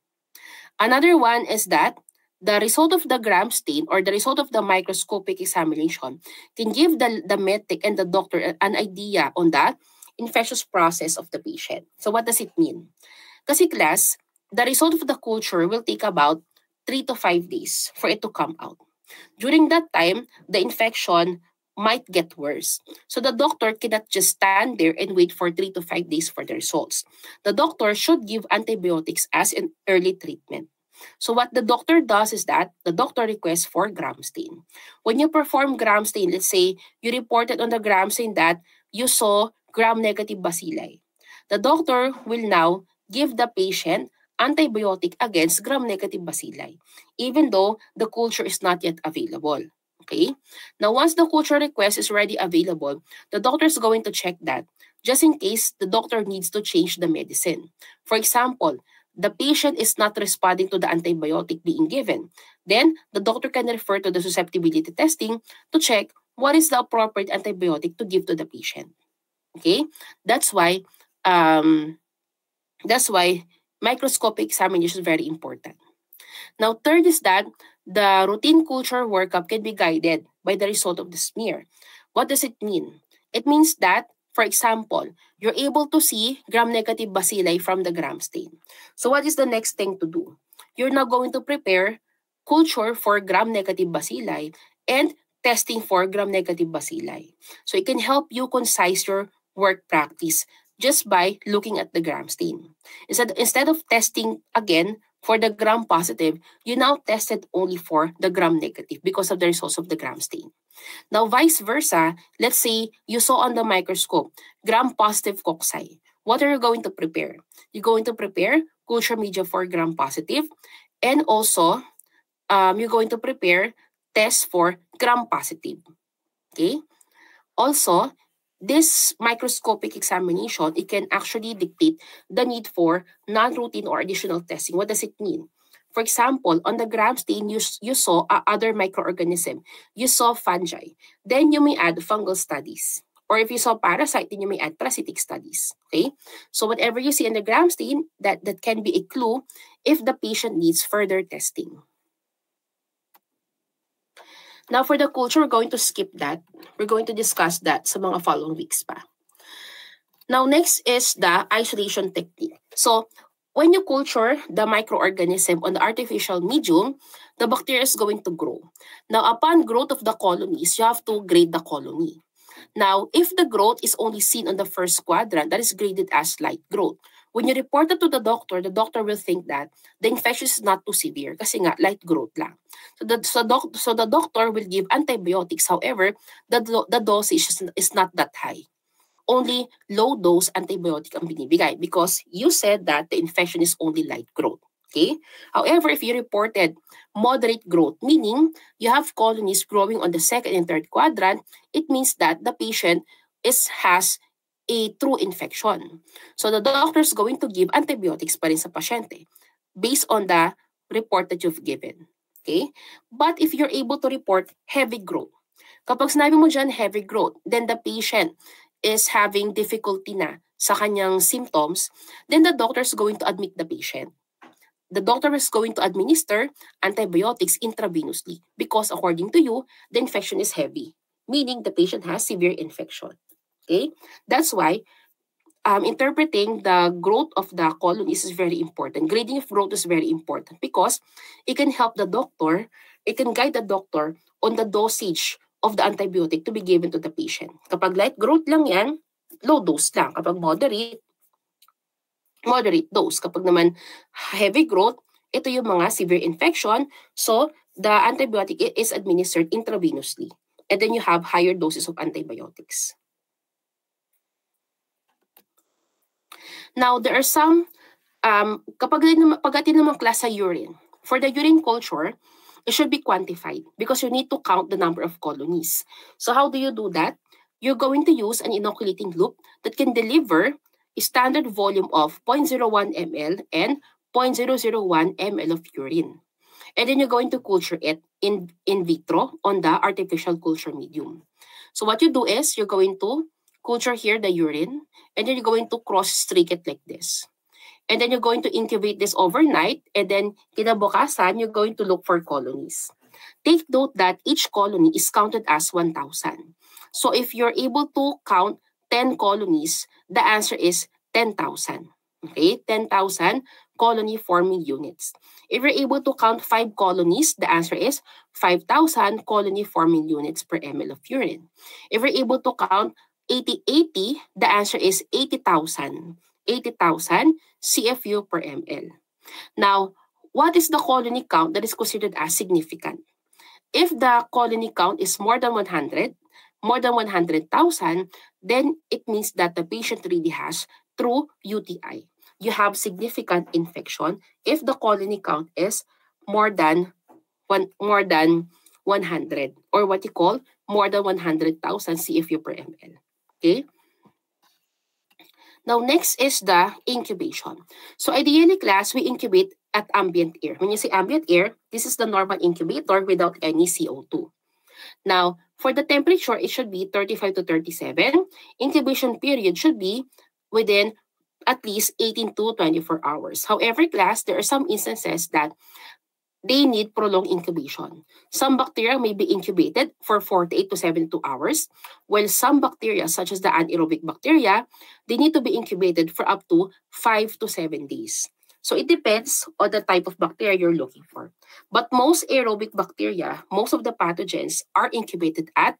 Another one is that the result of the gram stain or the result of the microscopic examination can give the medic and the doctor an idea on the infectious process of the patient. So what does it mean? Kasi class, the result of the culture will take about 3 to 5 days for it to come out. During that time, the infection might get worse. So the doctor cannot just stand there and wait for 3 to 5 days for the results. The doctor should give antibiotics as an early treatment. So what the doctor does is that the doctor requests for gram stain. When you perform gram stain, let's say you reported on the gram stain that you saw gram-negative bacilli. The doctor will now give the patient antibiotic against gram-negative bacilli, even though the culture is not yet available. Okay? Now, once the culture request is already available, the doctor is going to check that, just in case the doctor needs to change the medicine. For example, the patient is not responding to the antibiotic being given. Then, the doctor can refer to the susceptibility testing to check what is the appropriate antibiotic to give to the patient. Okay? That's why microscopic examination is very important. Now, third is that the routine culture workup can be guided by the result of the smear. What does it mean? It means that, for example, you're able to see gram-negative bacilli from the gram stain. So what is the next thing to do? You're now going to prepare culture for gram-negative bacilli and testing for gram-negative bacilli. So it can help you concise your work practice just by looking at the gram stain. Instead of testing again for the gram positive, you now tested only for the gram negative because of the results of the gram stain. Now, vice versa, let's say you saw on the microscope gram positive cocci. What are you going to prepare? You're going to prepare culture media for gram positive, and also you're going to prepare tests for gram positive. Okay? Also, this microscopic examination, it can actually dictate the need for non-routine or additional testing. What does it mean? For example, on the gram stain, you saw other microorganism. You saw fungi. Then you may add fungal studies. Or if you saw parasite, then you may add parasitic studies. Okay? So whatever you see in the gram stain, that can be a clue if the patient needs further testing. Now, for the culture, we're going to skip that. We're going to discuss that sa mga following weeks pa. Now, next is the isolation technique. So, when you culture the microorganism on the artificial medium, the bacteria is going to grow. Now, upon growth of the colonies, you have to grade the colony. Now, if the growth is only seen on the first quadrant, that is graded as light growth. When you report it to the doctor will think that the infection is not too severe kasi nga light growth lang. So the doctor will give antibiotics. However, the dosage is not that high. Only low dose antibiotic ang binibigay because you said that the infection is only light growth. Okay? However, if you reported moderate growth, meaning you have colonies growing on the second and third quadrant, it means that the patient has a true infection. So the doctor is going to give antibiotics pa rin sa pasyente based on the report that you've given. Okay? But if you're able to report heavy growth, kapag sinabi mo dyan heavy growth, then the patient is having difficulty na sa kanyang symptoms, then the doctor is going to admit the patient. The doctor is going to administer antibiotics intravenously because according to you, the infection is heavy, meaning the patient has severe infection. Okay? That's why interpreting the growth of the colonies is very important. Grading of growth is very important because it can help the doctor, it can guide the doctor on the dosage of the antibiotic to be given to the patient. Kapag light growth lang yan, low dose lang. Kapag moderate dose. Kapag naman heavy growth, ito yung mga severe infection. So, the antibiotic is administered intravenously. And then you have higher doses of antibiotics. Now, there are some, kapag atin naman class sa urine, for the urine culture, it should be quantified because you need to count the number of colonies. So how do you do that? You're going to use an inoculating loop that can deliver a standard volume of 0.01 ml and 0.001 ml of urine. And then you're going to culture it in vitro on the artificial culture medium. So what you do is you're going to culture here the urine, and then you're going to cross-streak it like this. And then you're going to incubate this overnight, and then kinabukasan, you're going to look for colonies. Take note that each colony is counted as 1,000. So if you're able to count 10 colonies, the answer is 10,000. Okay, 10,000 colony forming units. If you're able to count 5 colonies, the answer is 5,000 colony forming units per ml of urine. If you're able to count 80, the answer is 80,000. 80,000 CFU per ml. Now, what is the colony count that is considered as significant? If the colony count is more than 100, more than 100,000, then it means that the patient really has true UTI. You have significant infection if the colony count is more than 100, or what you call more than 100,000 CFU per ml. Okay? Now, next is the incubation. So ideally, class, we incubate at ambient air. When you say ambient air, this is the normal incubator without any CO2. Now, for the temperature, it should be 35 to 37. Incubation period should be within at least 18 to 24 hours. However, class, there are some instances that they need prolonged incubation. Some bacteria may be incubated for 48 to 72 hours, while some bacteria, such as the anaerobic bacteria, they need to be incubated for up to 5 to 7 days. So it depends on the type of bacteria you're looking for. But most aerobic bacteria, most of the pathogens are incubated at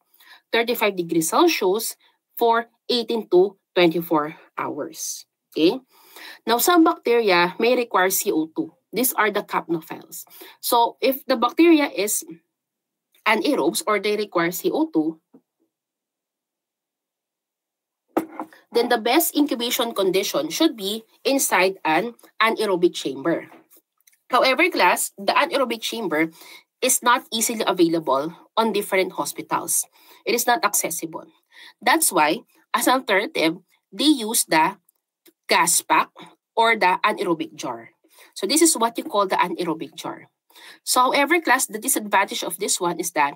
35 degrees Celsius for 18 to 24 hours. Okay? Now, some bacteria may require CO2. These are the capnophiles. So if the bacteria is anaerobes or they require CO2, then the best incubation condition should be inside an anaerobic chamber. However, class, the anaerobic chamber is not easily available on different hospitals. It is not accessible. That's why, as an alternative, they use the gas pack or the anaerobic jar. So this is what you call the anaerobic jar. So however, class, the disadvantage of this one is that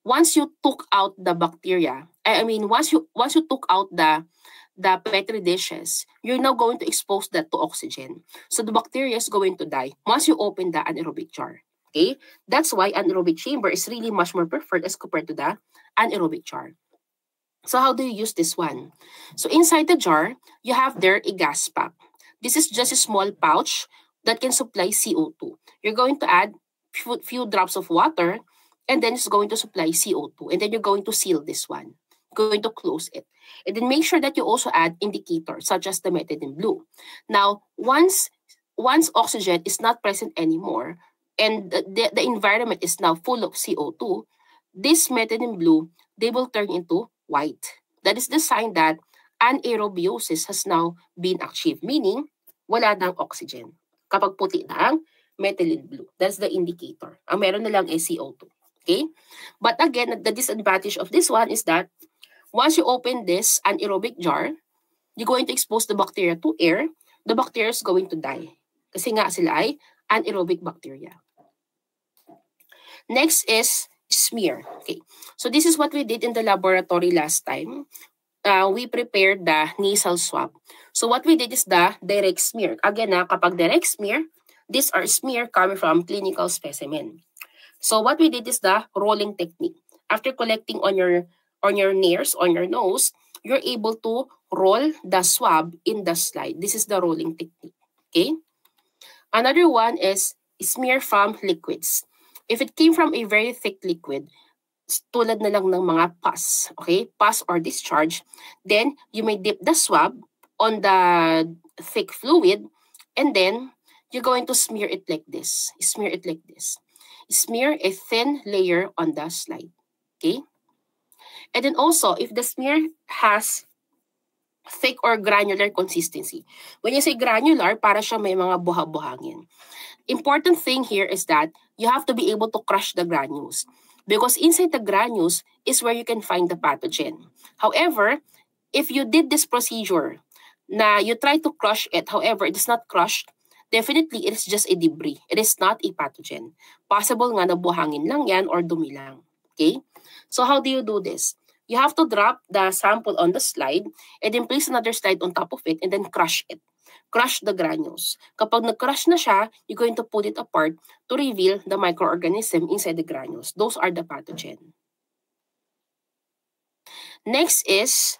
once you took out the bacteria, once you took out the Petri dishes, you're now going to expose that to oxygen. So the bacteria is going to die once you open the anaerobic jar. Okay? That's why anaerobic chamber is really much more preferred as compared to the anaerobic jar. So how do you use this one? So inside the jar, you have there a gas pack. This is just a small pouch that can supply CO2. You're going to add few drops of water, and then it's going to supply CO2. And then you're going to seal this one. Going to close it. And then make sure that you also add indicators, such as the methadone blue. Now, once oxygen is not present anymore, and the environment is now full of CO2, this methadone blue, they will turn into white. That is the sign that anaerobiosis has now been achieved, meaning wala nang oxygen. Kapag puti na ang methylene blue. That's the indicator. Ang meron na lang is CO2. Okay? But again, the disadvantage of this one is that once you open this anaerobic jar, you're going to expose the bacteria to air. The bacteria is going to die. Kasi nga sila ay anaerobic bacteria. Next is smear. Okay. So this is what we did in the laboratory last time. We prepared the nasal swab. So what we did is the direct smear. Again, kapag direct smear, these are smear coming from clinical specimen. So what we did is the rolling technique. After collecting on your ears, on your nose, you're able to roll the swab in the slide. This is the rolling technique. Okay. Another one is smear from liquids. If it came from a very thick liquid, tulad na lang ng mga pus, okay? Pus or discharge, then you may dip the swab on the thick fluid, and then you're going to smear it like this. Smear it like this. Smear a thin layer on the slide, okay? And then also, if the smear has thick or granular consistency. When you say granular, para siya may mga buha-buhangin. Important thing here is that you have to be able to crush the granules. Because inside the granules is where you can find the pathogen. However, if you did this procedure, na you try to crush it, however, it is not crushed, definitely it is just a debris. It is not a pathogen. Possible nga na buhangin lang yan or dumi lang. Okay? So how do you do this? You have to drop the sample on the slide and then place another slide on top of it and then crush it. Crush the granules. Kapag nag-crush na siya, you're going to pull it apart to reveal the microorganism inside the granules. Those are the pathogen. Next is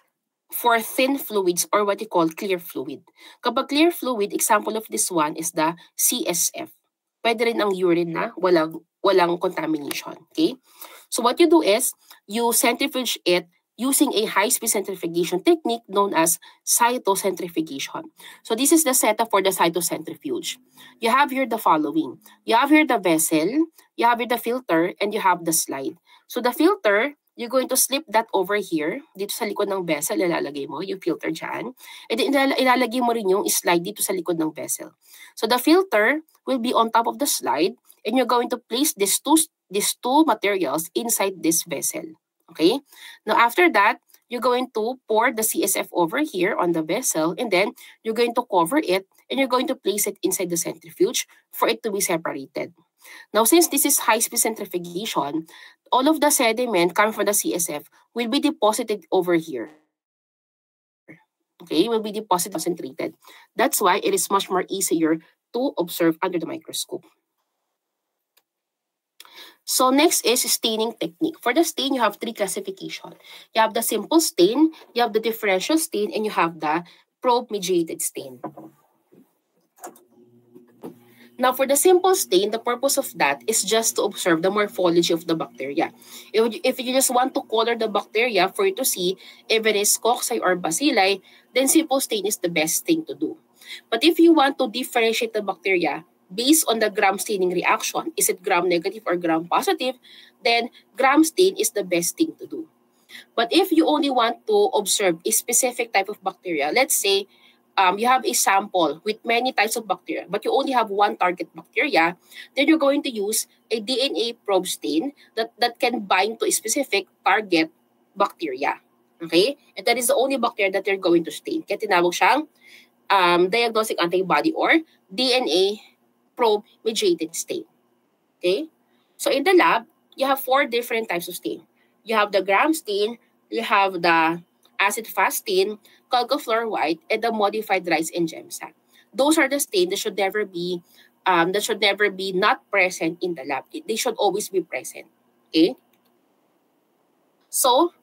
for thin fluids or what you call clear fluid. Kapag clear fluid, example of this one is the CSF. Pwede rin ang urine na walang contamination. Okay? So what you do is, you centrifuge it using a high-speed centrifugation technique known as cytocentrifugation. So this is the setup for the cytocentrifuge. You have here the following. You have here the vessel, you have here the filter, and you have the slide. So the filter, you're going to slip that over here. Dito sa likod ng vessel, ilalagay mo yung filter dyan. And then ilalagay mo rin yung slide dito sa likod ng vessel. So the filter will be on top of the slide, and you're going to place these two materials inside this vessel. Okay? Now, after that, you're going to pour the CSF over here on the vessel, and then you're going to cover it, and you're going to place it inside the centrifuge for it to be separated. Now, since this is high-speed centrifugation, all of the sediment coming from the CSF will be deposited over here. Okay? Will be deposited concentrated. That's why it is much more easier to observe under the microscope. So next is staining technique. For the stain, you have three classifications. You have the simple stain, you have the differential stain, and you have the probe-mediated stain. Now, for the simple stain, the purpose of that is just to observe the morphology of the bacteria. If you just want to color the bacteria for you to see if it is cocci or bacilli, then simple stain is the best thing to do. But if you want to differentiate the bacteria, based on the gram staining reaction, is it gram negative or gram positive, then gram stain is the best thing to do. But if you only want to observe a specific type of bacteria, let's say you have a sample with many types of bacteria, but you only have one target bacteria, then you're going to use a DNA probe stain that can bind to a specific target bacteria. Okay? And that is the only bacteria that you're going to stain. Kaya tinawag siyang diagnostic antibody or DNA probe-mediated stain. Okay? So in the lab, you have 4 different types of stain. You have the gram stain, you have the acid-fast stain, chalcofluor white, and the modified rice and gemsa. Those are the stains that should never be not present in the lab. They should always be present. Okay? So,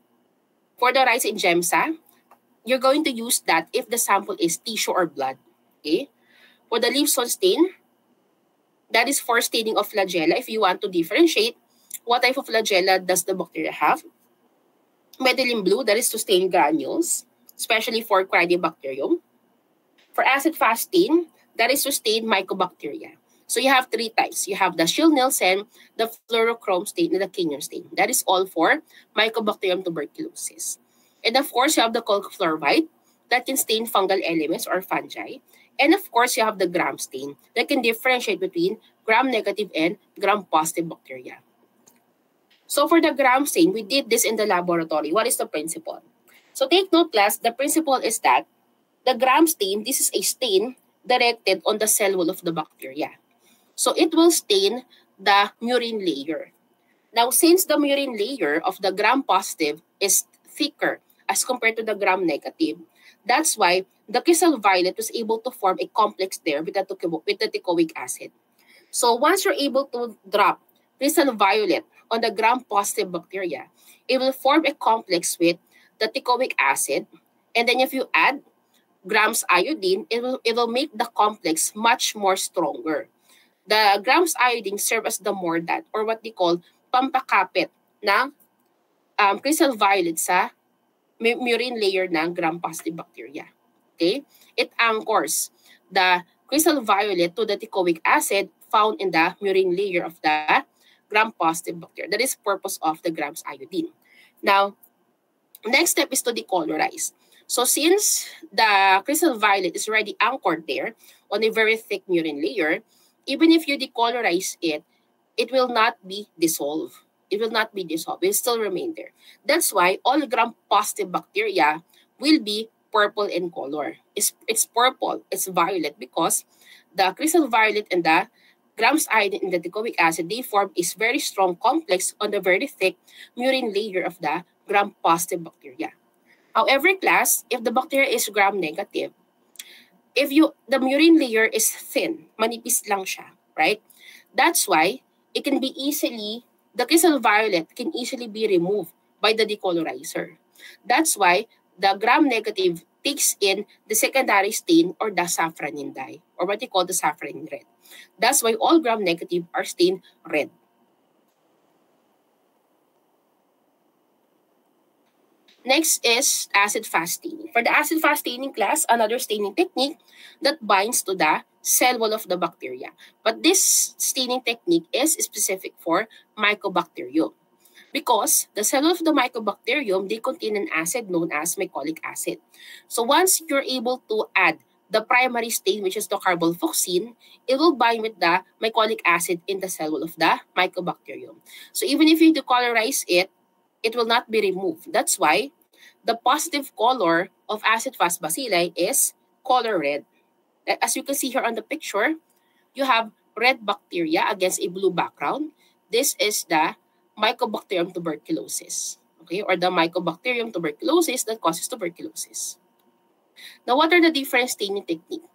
for the rice and gemsa, you're going to use that if the sample is tissue or blood. Okay? For the Leibson stain, that is for staining of flagella. If you want to differentiate what type of flagella does the bacteria have. Methylene blue, that is to stain granules, especially for Cryptobacterium. For acid-fast stain, that is to stain mycobacteria. So you have 3 types. You have the Schill-Nielsen, the fluorochrome stain, and the Kenyon stain. That is all for Mycobacterium tuberculosis. And of course, you have the chalcofluor white. that can stain fungal elements or fungi. And of course, you have the gram stain that can differentiate between gram-negative and gram-positive bacteria. So for the gram stain, we did this in the laboratory. What is the principle? So take note, class, the principle is that the gram stain, this is a stain directed on the cell wall of the bacteria. So it will stain the murine layer. Now, since the murine layer of the gram-positive is thicker as compared to the gram-negative, that's why the crystal violet was able to form a complex there with the teichoic acid. So once you're able to drop crystal violet on the gram-positive bacteria, it will form a complex with the teichoic acid. And then if you add grams iodine, it will make the complex much more stronger. The grams iodine serve as the mordant or what they call pampakapit ng crystal violet sa murine layer ng gram-positive bacteria. Okay? It anchors the crystal violet to the teichoic acid found in the murine layer of the gram-positive bacteria. That is the purpose of the grams iodine. Now, next step is to decolorize. So since the crystal violet is already anchored there on a very thick murine layer, even if you decolorize it, it will not be dissolved. It will not be dissolved. It will still remain there. That's why all gram-positive bacteria will be purple in color. It's purple, it's violet because the crystal violet and the grams iodine and the teichoic acid, they form a very strong complex on the very thick murine layer of the gram-positive bacteria. However, class, if the bacteria is gram-negative, the murine layer is thin, manipis lang siya, right? That's why the crystal violet can easily be removed by the decolorizer. That's why the gram-negative takes in the secondary stain or the safranin dye, or what they call the safranin red. That's why all gram-negative are stained red. Next is acid-fast staining. For the acid-fast staining class, another staining technique that binds to the cell wall of the bacteria. But this staining technique is specific for Mycobacterium because the cell wall of the Mycobacterium, they contain an acid known as mycolic acid. So once you're able to add the primary stain, which is the carbolfuchsin, it will bind with the mycolic acid in the cell wall of the Mycobacterium. So even if you decolorize it, it will not be removed. That's why the positive color of acid-fast bacilli is color red. As you can see here on the picture, you have red bacteria against a blue background. This is the Mycobacterium tuberculosis, okay, or the Mycobacterium tuberculosis that causes tuberculosis. Now, what are the different staining techniques?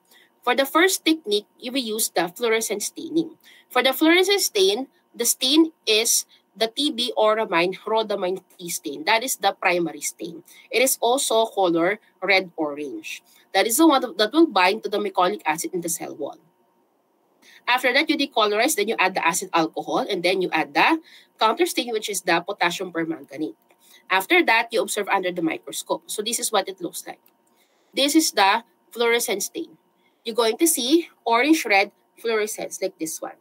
For the first technique, you will use the fluorescent staining. For the fluorescent stain, the stain is the TB oramine rhodamine T stain. That is the primary stain. It is also color red-orange. That is the one that will bind to the mycolic acid in the cell wall. After that, you decolorize, then you add the acid alcohol, and then you add the counter stain, which is the potassium permanganate. After that, you observe under the microscope. So this is what it looks like. This is the fluorescent stain. You're going to see orange-red fluorescence like this one.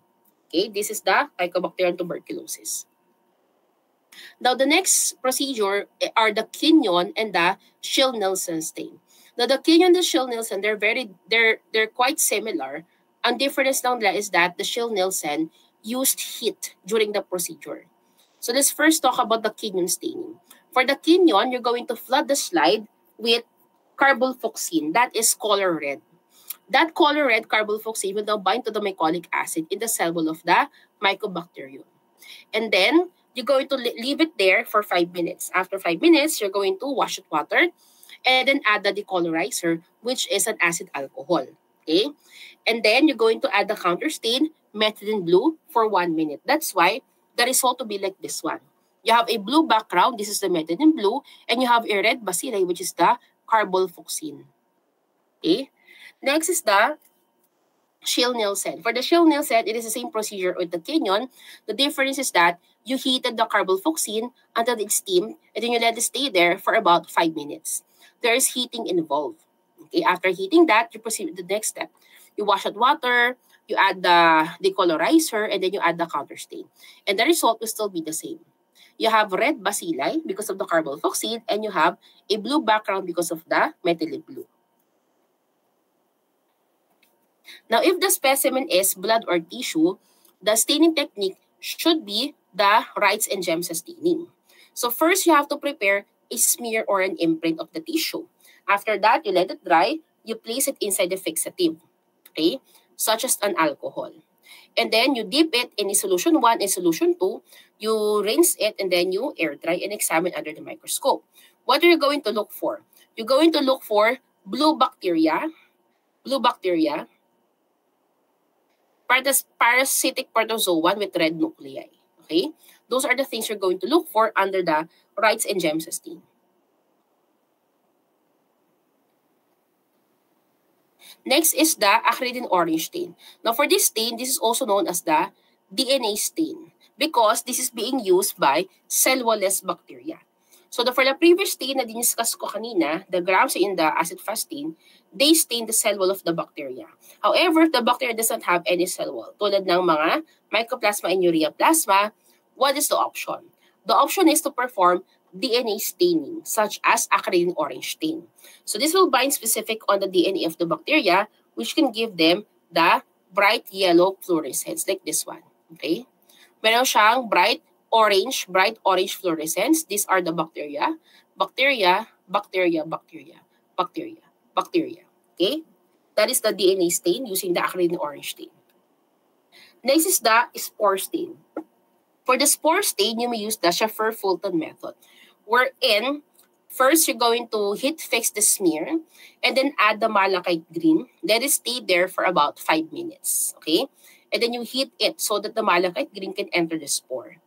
Okay, this is the Mycobacterium tuberculosis. Now, the next procedure are the Kenyon and the Schill-Nielsen stain. Now, the Kenyon and the Schill-Nielsen, they're quite similar. Ang difference lang nila is that the Schill-Nielsen used heat during the procedure. So let's first talk about the Kenyon staining. For the Kenyon, you're going to flood the slide with carbolfuchsin. That is color red. That color red carbolfuchsin will now bind to the mycolic acid in the cell wall of the Mycobacterium. And then, you're going to leave it there for 5 minutes. After 5 minutes, you're going to wash it with water and then add the decolorizer, which is an acid alcohol. Okay? And then you're going to add the counter stain, methylene blue, for 1 minute. That's why the result will be like this one. You have a blue background, this is the methylene blue, and you have a red bacilli, which is the carbolfuchsin. Okay? Next is the Schill-Nielsen. For the Schill-Nielsen, it is the same procedure with the Kenyon. The difference is that you heated the carbolfuchsin until it's steamed, and then you let it stay there for about 5 minutes. There is heating involved. Okay, after heating that, you proceed with the next step. You wash out water, you add the decolorizer, and then you add the counter stain. And the result will still be the same. You have red bacilli because of the carboxyl, and you have a blue background because of the methyl blue. Now, if the specimen is blood or tissue, the staining technique should be the Wrights and Gemsa staining. So first, you have to prepare a smear or an imprint of the tissue. After that, you let it dry. You place it inside the fixative, okay, such as an alcohol. And then you dip it in solution 1 and solution 2. You rinse it and then you air dry and examine under the microscope. What are you going to look for? You're going to look for blue bacteria, parasitic protozoan with red nuclei. Okay? Those are the things you're going to look for under the Wrights and Gemsa stain. Next is the acridine orange stain. Now for this stain, this is also known as the DNA stain because this is being used by cell-wall-less bacteria. So for the previous stain na diniscuss ko kanina, the grams in the acid-fast stain, they stain the cell wall of the bacteria. However, if the bacteria does not have any cell wall, tulad ng mga mycoplasma and urea plasma, what is the option? The option is to perform DNA staining, such as acridine orange stain. So this will bind specific on the DNA of the bacteria, which can give them the bright yellow fluorescence, like this one. Okay? Meron siyang bright orange fluorescence. These are the bacteria. Bacteria. Okay? That is the DNA stain using the acridine orange stain. Next is the spore stain. For the spore stain, you may use the Schaeffer-Fulton method, wherein first you're going to heat fix the smear and then add the malachite green. Let it stay there for about 5 minutes. Okay? And then you heat it so that the malachite green can enter the spore.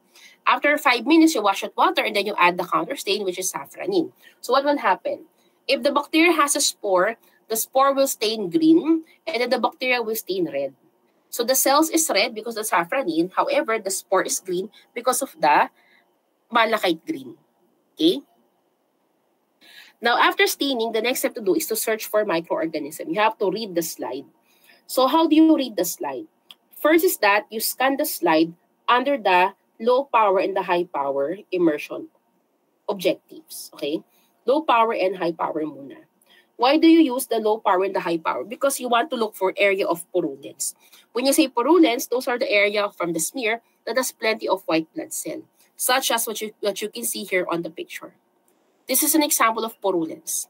After 5 minutes, you wash with water and then you add the counter stain, which is safranin. So what will happen? If the bacteria has a spore, the spore will stain green and then the bacteria will stain red. So the cells is red because of the safranin. However, the spore is green because of the malachite green. Okay? Now, after staining, the next step to do is to search for microorganism. You have to read the slide. So how do you read the slide? First is that you scan the slide under the low power and the high power immersion objectives. Okay? Low power and high power muna. Why do you use the low power and the high power? Because you want to look for area of purulence. When you say purulence, those are the area from the smear that has plenty of white blood cell, such as what you can see here on the picture. This is an example of purulence.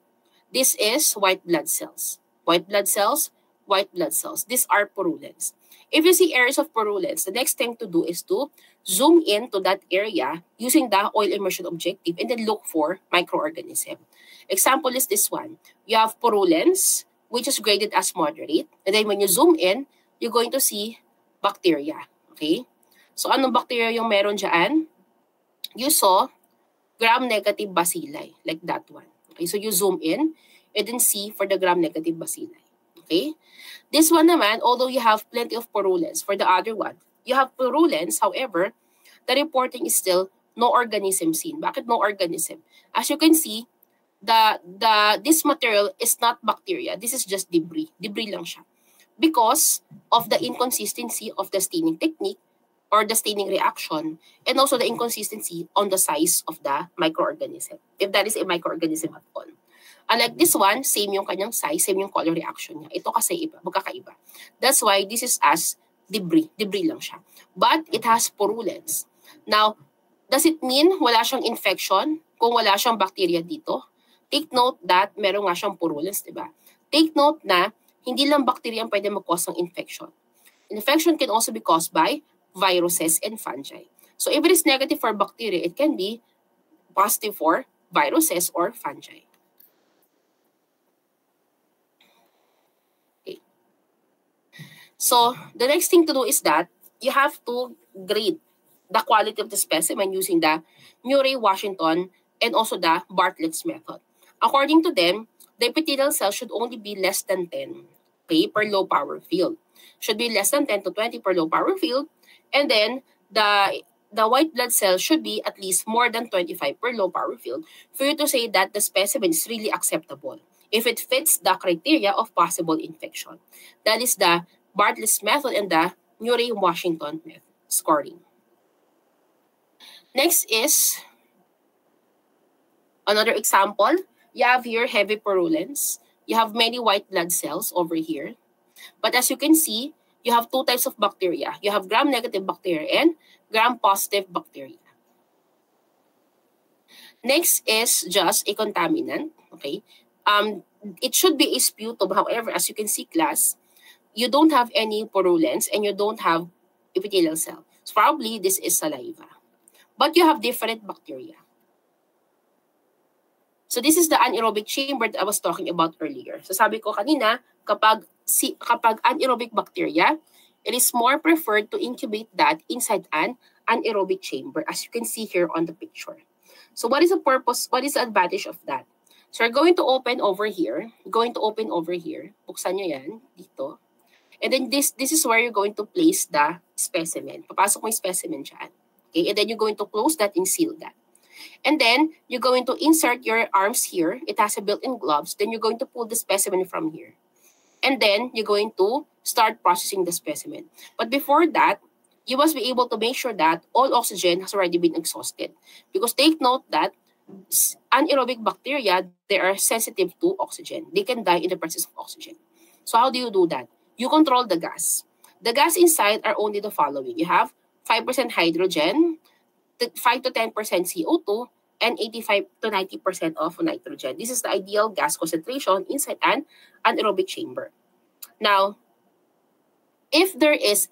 This is white blood cells. White blood cells, white blood cells. These are purulence. If you see areas of purulence, the next thing to do is to zoom in to that area using the oil immersion objective and then look for microorganism. Example is this one. You have purulence, which is graded as moderate. And then when you zoom in, you're going to see bacteria. Okay? So anong bacteria yung meron dyan? You saw gram-negative bacilli, like that one. Okay, so you zoom in and then see for the gram-negative bacilli. Okay? This one naman, although you have plenty of purulence, for the other one, you have purulence, however, the reporting is still no organism seen. Bakit no organism? As you can see, this material is not bacteria. This is just debris. Debris lang siya. Because of the inconsistency of the staining technique or the staining reaction, and also the inconsistency on the size of the microorganism, if that is a microorganism at all. Unlike this one, same yung kanyang size, same yung color reaction niya. Ito kasi iba, magkakaiba. That's why this is as debris. Debris lang siya. But it has purulence. Now, does it mean wala siyang infection kung wala siyang bacteria dito? Take note that meron nga siyang purulence, diba? Take note na hindi lang bacteria ang pwede mag-cause ng infection. Infection can also be caused by viruses and fungi. So if it is negative for bacteria, it can be positive for viruses or fungi. Okay. So the next thing to do is that you have to grade the quality of the specimen using the Murray-Washington and also the Bartlett's method. According to them, the epithelial cell should only be less than 10, okay, per low power field. Should be less than 10 to 20 per low power field. And then the white blood cell should be at least more than 25 per low power field for you to say that the specimen is really acceptable if it fits the criteria of possible infection. That is the Bartlett's method and the Murray-Washington method scoring. Next is another example. You have here heavy purulence. You have many white blood cells over here. But as you can see, you have two types of bacteria. You have gram-negative bacteria and gram-positive bacteria. Next is just a contaminant, okay? It should be a sputum. However, as you can see, class, you don't have any purulence and you don't have epithelial cell. So probably this is saliva. But you have different bacteria. So this is the anaerobic chamber that I was talking about earlier. So sabi ko kanina, kapag anaerobic bacteria, it is more preferred to incubate that inside an anaerobic chamber, as you can see here on the picture. So what is the purpose? What is the advantage of that? So we're going to open over here. Buksan nyo yan dito. And then this is where you're going to place the specimen. Papasok mo yung specimen dyan. Okay? And then you're going to close that and seal that. And then you're going to insert your arms here. It has a built-in gloves. Then you're going to pull the specimen from here. And then you're going to start processing the specimen. But before that, you must be able to make sure that all oxygen has already been exhausted. Because take note that anaerobic bacteria, they are sensitive to oxygen. They can die in the presence of oxygen. So how do you do that? You control the gas. The gas inside are only the following. You have 5% hydrogen, 5 to 10% CO2, and 85 to 90% of nitrogen. This is the ideal gas concentration inside an anaerobic chamber. Now, if there is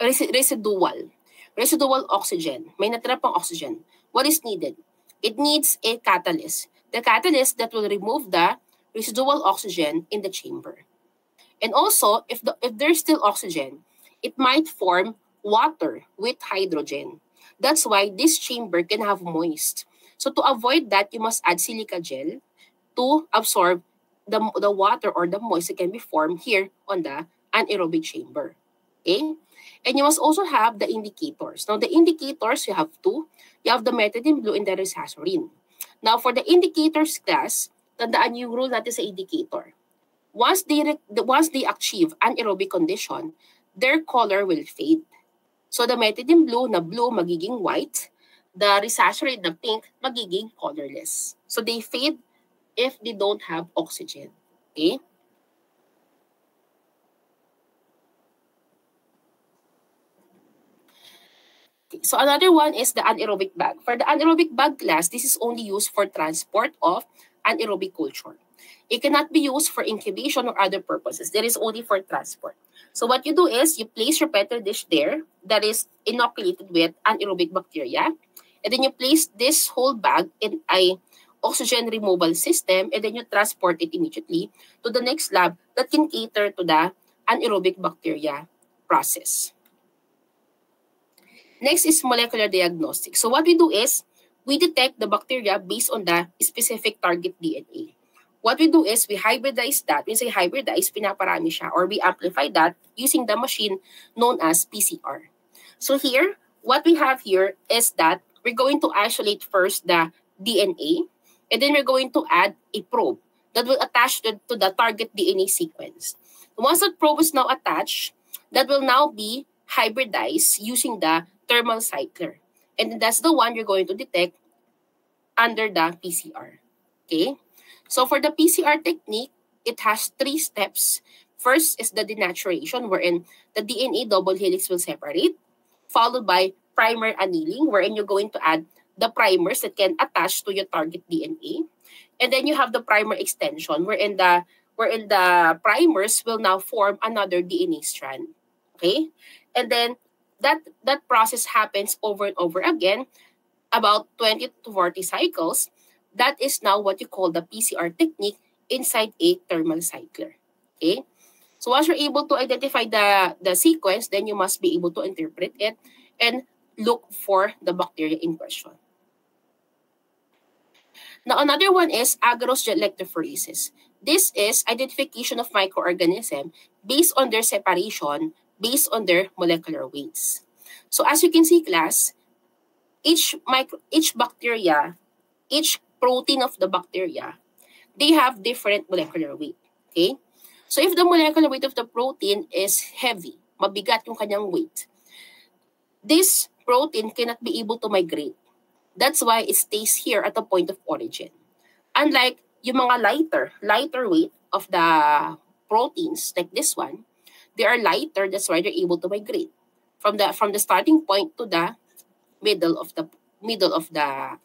residual oxygen, may natira pang oxygen, what is needed? It needs a catalyst. The catalyst that will remove the residual oxygen in the chamber. And also, if there's still oxygen, it might form water with hydrogen. That's why this chamber can have moist. So to avoid that, you must add silica gel to absorb the water or the moist that can be formed here on the anaerobic chamber. Okay? And you must also have the indicators. Now, the indicators, you have two. You have the methylene blue and the resaccharin. Now, for the indicators class, tandaan yung rule natin sa indicator. Once they achieve anaerobic condition, their color will fade. So the methylene blue na blue magiging white, the resaccharin na pink magiging colorless. So they fade if they don't have oxygen. Okay? So another one is the anaerobic bag. For the anaerobic bag class, this is only used for transport of anaerobic culture. It cannot be used for incubation or other purposes. That is only for transport. So what you do is you place your petri dish there that is inoculated with anaerobic bacteria. And then you place this whole bag in a oxygen removal system, and then you transport it immediately to the next lab that can cater to the anaerobic bacteria process. Next is molecular diagnostics. So what we do is we detect the bacteria based on the specific target DNA. What we do is we hybridize that. When we say hybridize, pinaparami siya, or we amplify that using the machine known as PCR. So here, what we have here is that we're going to isolate first the DNA, and then we're going to add a probe that will attach to the target DNA sequence. Once that probe is now attached, that will now be hybridized using the thermal cycler. And that's the one you're going to detect under the PCR. Okay? So for the PCR technique, it has 3 steps. First is the denaturation, wherein the DNA double helix will separate, followed by primer annealing, wherein you're going to add the primers that can attach to your target DNA. And then you have the primer extension, wherein the primers will now form another DNA strand. Okay? And then that process happens over and over again, about 20 to 40 cycles. That is now what you call the PCR technique inside a thermal cycler. Okay? So once you're able to identify the sequence, then you must be able to interpret it and look for the bacteria in question. Now, another one is agarose gel electrophoresis. This is identification of microorganism based on their separation, based on their molecular weights. So as you can see, class, each bacteria, each protein of the bacteria, they have different molecular weight. Okay? So if the molecular weight of the protein is heavy, mabigat yung kanyang weight, this protein cannot be able to migrate. That's why it stays here at the point of origin. Unlike yung mga lighter weight of the proteins, like this one, they are lighter, that's why they're able to migrate from the starting point to the middle of the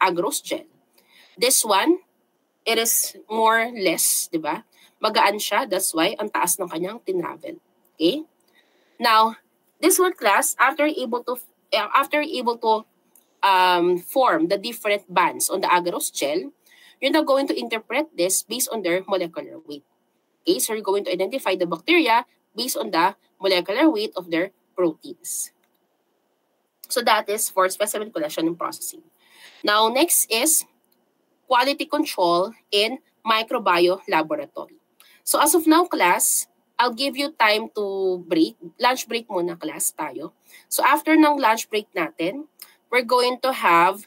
agarose gel. This one, it is more less, di ba? Magaan siya, that's why ang taas ng kanyang tinravel. Okay? Now, this one class, after able to form the different bands on the agarose gel, you're now going to interpret this based on their molecular weight. Okay, so you're going to identify the bacteria based on the molecular weight of their proteins. So that is for specimen collection and processing. Now, next is quality control in microbiome laboratory. So as of now, class, I'll give you time to break. Lunch break muna, class, tayo. So after ng lunch break natin, we're going to have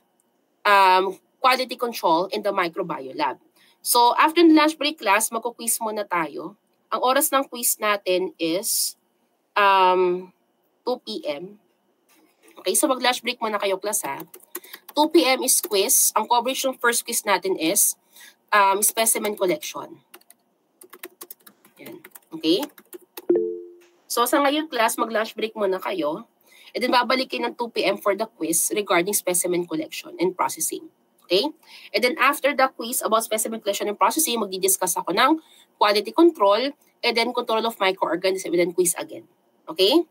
quality control in the microbiome lab. So after the lunch break, class, magko-quiz muna tayo. Ang oras ng quiz natin is 2 p.m. Okay, so mag-lunch break muna kayo, class, ha? 2 p.m. is quiz. Ang coverage ng first quiz natin is specimen collection. Yan. Okay? So sa ngayon, class, mag-lunch break muna kayo. And then babalik kayo ng 2 p.m. for the quiz regarding specimen collection and processing. Okay? And then after the quiz about specimen collection and processing, magdi-discuss ako ng quality control and then control of microorganisms and then quiz again. Okay?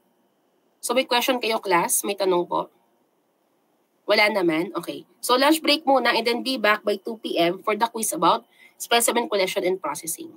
So may question kayo, class? May tanong po? Wala naman? Okay. So lunch break muna and then be back by 2 p.m. for the quiz about specimen collection and processing.